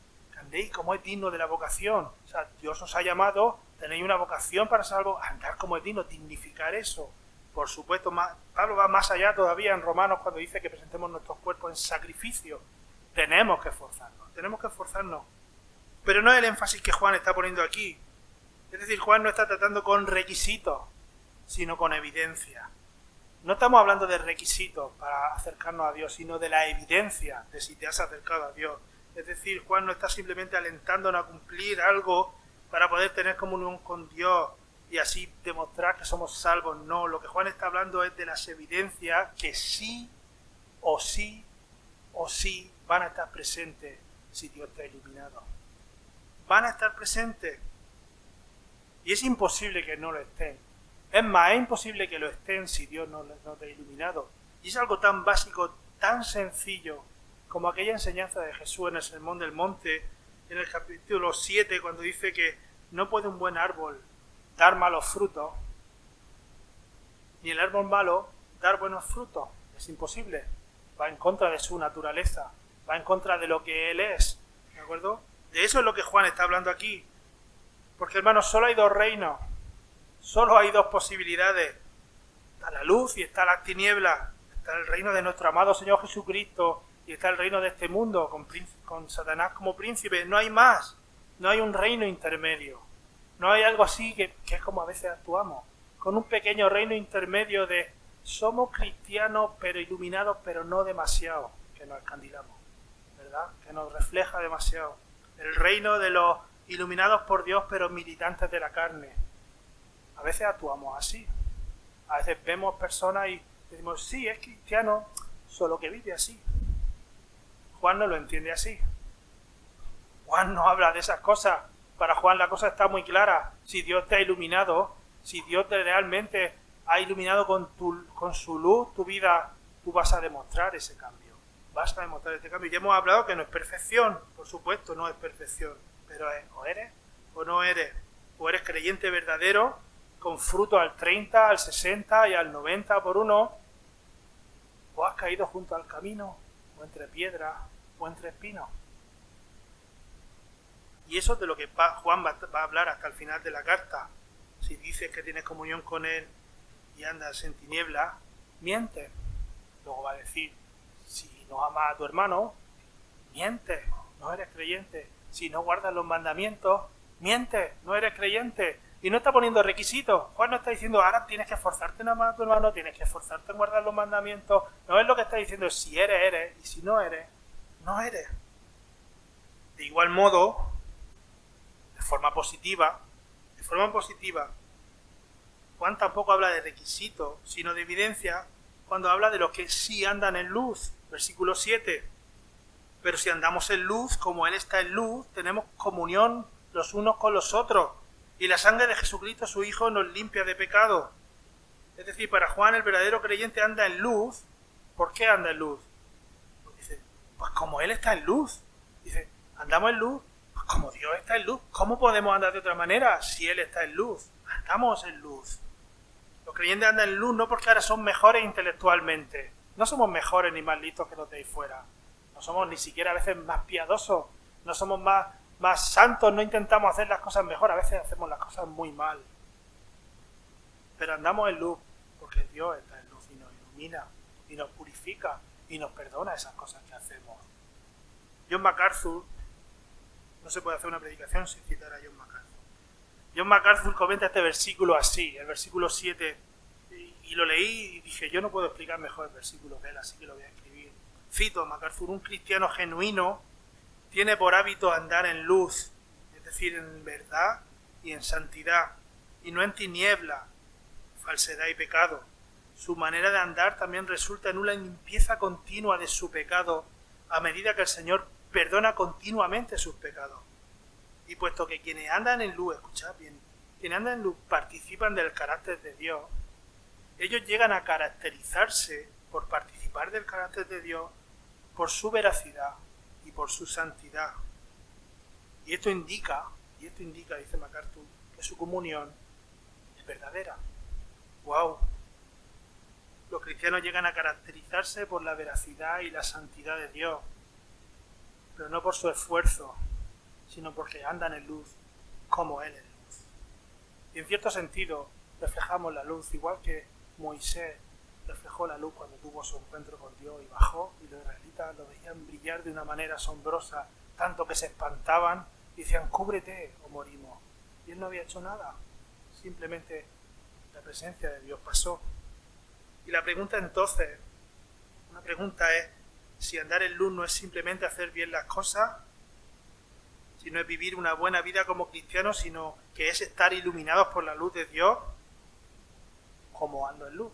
de la vocación. O sea, Dios os ha llamado, tenéis una vocación para salvo, andar como es digno, dignificar eso. Por supuesto, Pablo va más allá todavía en Romanos cuando dice que presentemos nuestros cuerpos en sacrificio. Tenemos que esforzarnos. Pero no es el énfasis que Juan está poniendo aquí. Es decir, Juan no está tratando con requisitos, sino con evidencia. No estamos hablando de requisitos para acercarnos a Dios, sino de la evidencia de si te has acercado a Dios. Es decir, Juan no está simplemente alentándonos a cumplir algo para poder tener comunión con Dios y así demostrar que somos salvos. No, lo que Juan está hablando es de las evidencias que sí o sí van a estar presentes si Dios está iluminado. Van a estar presentes. Y es imposible que no lo estén. Es más, es imposible que lo estén si Dios no te ha iluminado. Y es algo tan básico, tan sencillo, como aquella enseñanza de Jesús en el Sermón del Monte, en el capítulo 7, cuando dice que no puede un buen árbol dar malos frutos, ni el árbol malo dar buenos frutos. Es imposible. Va en contra de su naturaleza, va en contra de lo que Él es. ¿De acuerdo? De eso es lo que Juan está hablando aquí. Porque, hermanos, solo hay dos reinos, solo hay dos posibilidades. Está la luz y está las tinieblas. Está el reino de nuestro amado Señor Jesucristo y está el reino de este mundo con Satanás como príncipe. No hay más. No hay un reino intermedio. No hay algo así que es como a veces actuamos. Con un pequeño reino intermedio de somos cristianos pero iluminados, pero no demasiado, que nos escandilamos, ¿verdad? Que nos refleja demasiado. El reino de los iluminados por Dios pero militantes de la carne. A veces actuamos así. A veces vemos personas y decimos, sí, es cristiano, solo que vive así. Juan no lo entiende así. Juan no habla de esas cosas. Para Juan la cosa está muy clara. Si Dios te ha iluminado, si Dios te realmente ha iluminado con su luz tu vida, tú vas a demostrar ese cambio. Vas a demostrar este cambio. Ya hemos hablado que no es perfección. Por supuesto, no es perfección. Pero es, o eres o no eres. O eres creyente verdadero, con fruto al 30, al 60 y al 90 por uno, o has caído junto al camino, o entre piedras, o entre espinos. Y eso es de lo que Juan va a hablar hasta el final de la carta. Si dices que tienes comunión con Él y andas en tinieblas, mientes. Luego va a decir, si no amas a tu hermano, mientes, no eres creyente. Si no guardas los mandamientos, mientes, no eres creyente. Y no está poniendo requisitos. Juan no está diciendo, ahora tienes que esforzarte en amar a tu hermano, tienes que esforzarte en guardar los mandamientos. No, es lo que está diciendo, si eres, eres, y si no eres, no eres. De igual modo, de forma positiva, Juan tampoco habla de requisitos, sino de evidencia cuando habla de los que sí andan en luz. Versículo 7. Pero si andamos en luz, como Él está en luz, tenemos comunión los unos con los otros. Y la sangre de Jesucristo, su Hijo, nos limpia de pecado. Es decir, para Juan el verdadero creyente anda en luz. ¿Por qué anda en luz? Pues dice, pues como Él está en luz. Dice, andamos en luz, pues como Dios está en luz. ¿Cómo podemos andar de otra manera si Él está en luz? Andamos en luz. Los creyentes andan en luz no porque ahora son mejores intelectualmente. No somos mejores ni más listos que los de ahí fuera. No somos ni siquiera a veces más piadosos. No somos más más santos no intentamos hacer las cosas mejor, a veces hacemos las cosas muy mal. Pero andamos en luz, porque Dios está en luz y nos ilumina, y nos purifica, y nos perdona esas cosas que hacemos. John MacArthur, no se puede hacer una predicación sin citar a John MacArthur. John MacArthur comenta este versículo así, el versículo 7, y lo leí y dije, yo no puedo explicar mejor el versículo que él, así que lo voy a escribir. Cito a MacArthur: un cristiano genuino tiene por hábito andar en luz, es decir, en verdad y en santidad, y no en tiniebla, falsedad y pecado. Su manera de andar también resulta en una limpieza continua de su pecado, a medida que el Señor perdona continuamente sus pecados. Y puesto que quienes andan en luz, escuchad bien, quienes andan en luz participan del carácter de Dios, ellos llegan a caracterizarse por participar del carácter de Dios por su veracidad y por su santidad. Y esto indica, dice MacArthur, que su comunión es verdadera. ¡Wow! Los cristianos llegan a caracterizarse por la veracidad y la santidad de Dios, pero no por su esfuerzo, sino porque andan en luz como Él es luz. Y en cierto sentido reflejamos la luz, igual que Moisés reflejó la luz cuando tuvo su encuentro con Dios y bajó, y los israelitas lo veían brillar de una manera asombrosa, tanto que se espantaban y decían, cúbrete o morimos. Y Él no había hecho nada, simplemente la presencia de Dios pasó. Y la pregunta entonces, una pregunta es, si andar en luz no es simplemente hacer bien las cosas, si no es vivir una buena vida como cristianos, sino que es estar iluminados por la luz de Dios, ¿cómo ando en luz?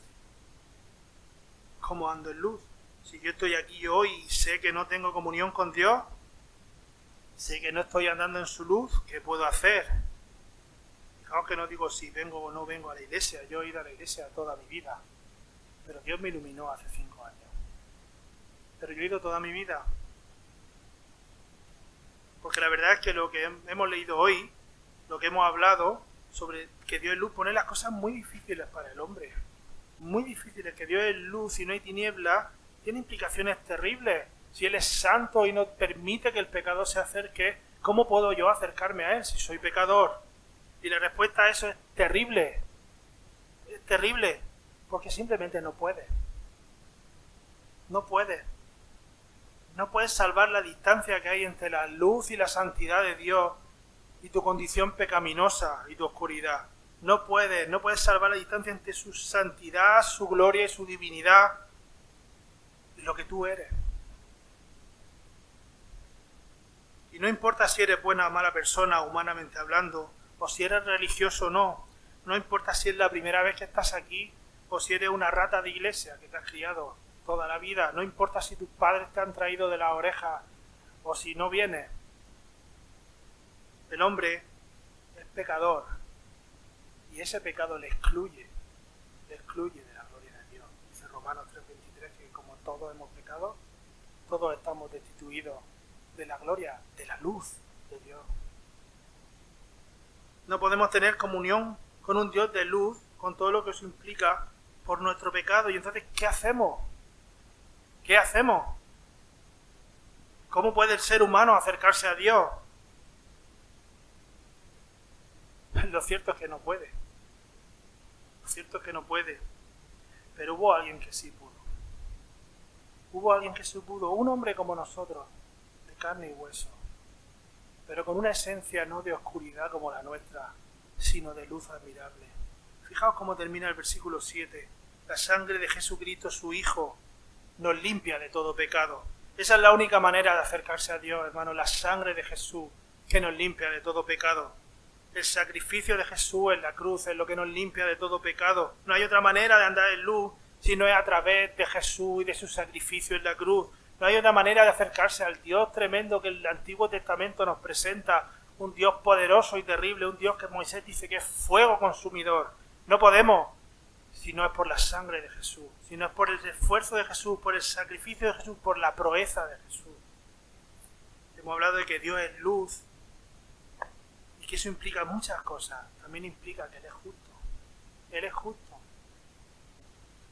¿Cómo ando en luz? Si yo estoy aquí hoy y sé que no tengo comunión con Dios, sé que no estoy andando en su luz, ¿qué puedo hacer? Fijaos que no digo si vengo o no vengo a la iglesia, yo he ido a la iglesia toda mi vida, pero Dios me iluminó hace 5 años. Pero yo he ido toda mi vida. Porque la verdad es que lo que hemos leído hoy, lo que hemos hablado sobre que Dios es luz, pone las cosas muy difíciles para el hombre. Muy difíciles. Que Dios es luz y no hay tiniebla, tiene implicaciones terribles. Si Él es santo y no permite que el pecado se acerque, ¿cómo puedo yo acercarme a Él si soy pecador? Y la respuesta a eso es terrible. Es terrible. Porque simplemente no puede. No puede. No puedes salvar la distancia que hay entre la luz y la santidad de Dios y tu condición pecaminosa y tu oscuridad. No puedes salvar la distancia entre su santidad, su gloria y su divinidad y lo que tú eres. Y no importa si eres buena o mala persona, humanamente hablando, o si eres religioso o no. No importa si es la primera vez que estás aquí o si eres una rata de iglesia que te has criado toda la vida. No importa si tus padres te han traído de la oreja o si no vienes. El hombre es pecador y ese pecado le excluye de la gloria de Dios. Dice Romanos 3:23 que como todos hemos pecado, todos estamos destituidos de la gloria, de la luz de Dios. No podemos tener comunión con un Dios de luz, con todo lo que eso implica por nuestro pecado. Y entonces, ¿qué hacemos? ¿Qué hacemos? ¿Cómo puede el ser humano acercarse a Dios? Lo cierto es que no puede. Lo cierto es que no puede. Pero hubo alguien que sí pudo. Hubo alguien que sí pudo. Un hombre como nosotros, de carne y hueso. Pero con una esencia no de oscuridad como la nuestra, sino de luz admirable. Fijaos cómo termina el versículo 7. La sangre de Jesucristo, su Hijo, nos limpia de todo pecado. Esa es la única manera de acercarse a Dios, hermano, la sangre de Jesús que nos limpia de todo pecado. El sacrificio de Jesús en la cruz es lo que nos limpia de todo pecado. No hay otra manera de andar en luz si no es a través de Jesús y de su sacrificio en la cruz. No hay otra manera de acercarse al Dios tremendo que el Antiguo Testamento nos presenta, un Dios poderoso y terrible, un Dios que Moisés dice que es fuego consumidor. No podemos, si no es por la sangre de Jesús, si no es por el esfuerzo de Jesús, por el sacrificio de Jesús, por la proeza de Jesús. Hemos hablado de que Dios es luz y que eso implica muchas cosas. También implica que Él es justo. Él es justo.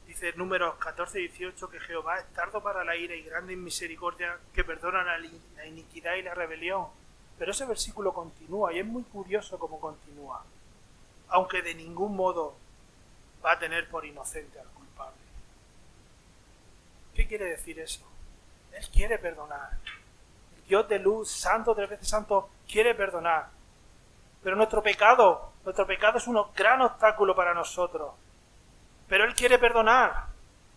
Dice en Números 14:18 que Jehová es tardo para la ira y grande en misericordia, que perdona la iniquidad y la rebelión, Pero ese versículo continúa y es muy curioso cómo continúa. Aunque de ningún modo va a tener por inocente al culpable. ¿Qué quiere decir eso? Él quiere perdonar. El Dios de luz, santo, 3 veces santo, quiere perdonar. Pero nuestro pecado es un gran obstáculo para nosotros. Pero Él quiere perdonar.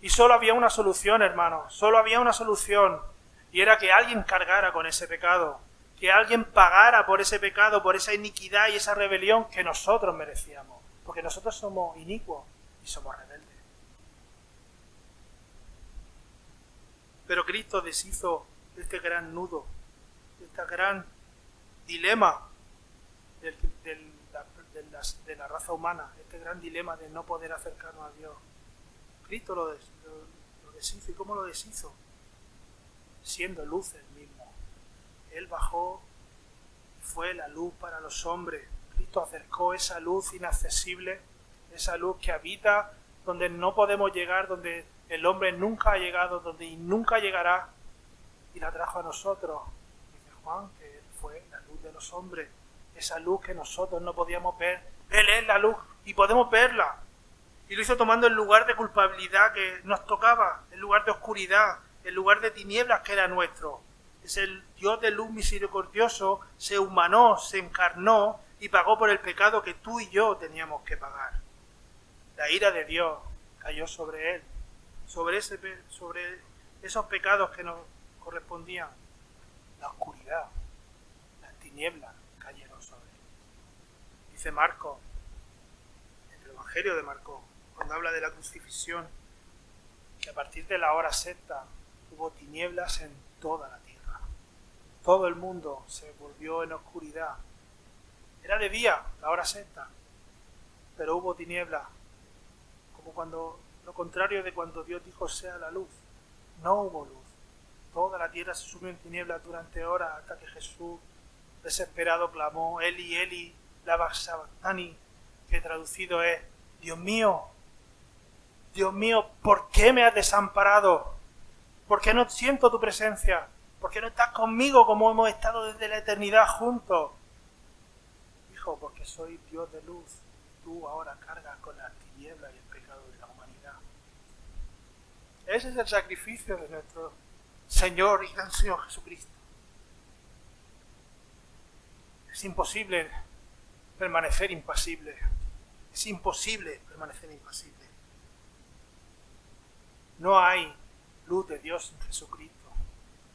Y solo había una solución, hermanos. Solo había una solución. Y era que alguien cargara con ese pecado. Que alguien pagara por ese pecado, por esa iniquidad y esa rebelión que nosotros merecíamos. Porque nosotros somos inicuos y somos rebeldes. Pero Cristo deshizo este gran nudo, este gran dilema de la raza humana, este gran dilema de no poder acercarnos a Dios. Cristo lo deshizo. ¿Y cómo lo deshizo? Siendo luz Él mismo. Él bajó y fue la luz para los hombres. Cristo acercó esa luz inaccesible, esa luz que habita donde no podemos llegar, donde el hombre nunca ha llegado, donde nunca llegará, y la trajo a nosotros. Dice Juan que Él fue la luz de los hombres, esa luz que nosotros no podíamos ver. Él es la luz y podemos verla. Y lo hizo tomando el lugar de culpabilidad que nos tocaba, el lugar de oscuridad, el lugar de tinieblas que era nuestro. Es el Dios de luz misericordioso, se humanó, se encarnó y pagó por el pecado que tú y yo teníamos que pagar. La ira de Dios cayó sobre Él, sobre esos pecados que nos correspondían. La oscuridad, las tinieblas cayeron sobre Él. Dice Marcos, en el Evangelio de Marcos, cuando habla de la crucifixión, que a partir de la hora sexta hubo tinieblas en toda la tierra. Todo el mundo se volvió en oscuridad. Era de día, la hora sexta, pero hubo tinieblas, como cuando lo contrario de cuando Dios dijo sea la luz. No hubo luz. Toda la tierra se sumió en tinieblas durante horas hasta que Jesús, desesperado, clamó Eli, Eli, lama sabactani, que traducido es Dios mío, ¿por qué me has desamparado? ¿Por qué no siento tu presencia? ¿Por qué no estás conmigo como hemos estado desde la eternidad juntos? Hijo, porque soy Dios de luz. Tú ahora cargas con las tinieblas y el pecado de la humanidad. Ese es el sacrificio de nuestro Señor y gran Señor Jesucristo. Es imposible permanecer impasible. Es imposible permanecer impasible. No hay luz de Dios en Jesucristo.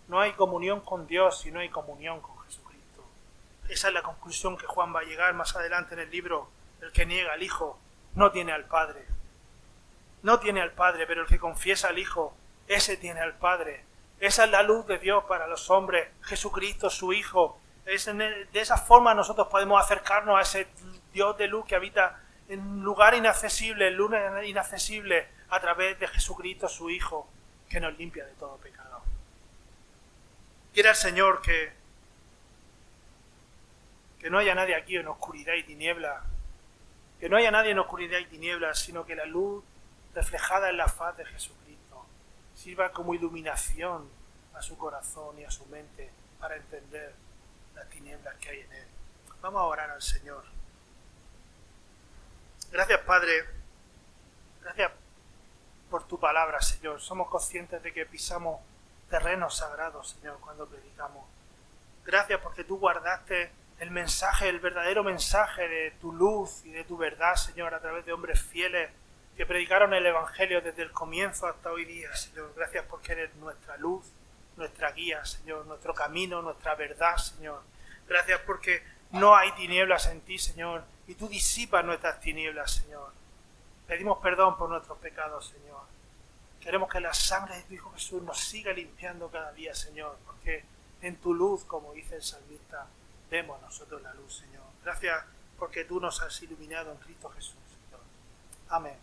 No hay comunión con Dios si no hay comunión con Jesucristo. Esa es la conclusión que Juan va a llegar más adelante en el libro. El que niega al Hijo no tiene al Padre. No tiene al Padre, pero el que confiesa al Hijo, ese tiene al Padre. Esa es la luz de Dios para los hombres. Jesucristo, su Hijo. De esa forma nosotros podemos acercarnos a ese Dios de luz que habita en un lugar inaccesible, en luna inaccesible, a través de Jesucristo, su Hijo, que nos limpia de todo pecado. Quiera el Señor que no haya nadie aquí en oscuridad y tiniebla, que no haya nadie en oscuridad y tinieblas, sino que la luz reflejada en la faz de Jesucristo sirva como iluminación a su corazón y a su mente para entender las tinieblas que hay en Él. Vamos a orar al Señor. Gracias, Padre. Gracias por tu palabra, Señor. Somos conscientes de que pisamos terrenos sagrados, Señor, cuando predicamos. Gracias porque tú guardaste el mensaje, el verdadero mensaje de tu luz y de tu verdad, Señor, a través de hombres fieles que predicaron el Evangelio desde el comienzo hasta hoy día, Señor. Gracias porque eres nuestra luz, nuestra guía, Señor, nuestro camino, nuestra verdad, Señor. Gracias porque no hay tinieblas en ti, Señor, y tú disipas nuestras tinieblas, Señor. Pedimos perdón por nuestros pecados, Señor. Queremos que la sangre de tu Hijo Jesús nos siga limpiando cada día, Señor, porque en tu luz, como dice el salmista, vemos nosotros la luz, Señor. Gracias porque tú nos has iluminado en Cristo Jesús, Señor. Amén.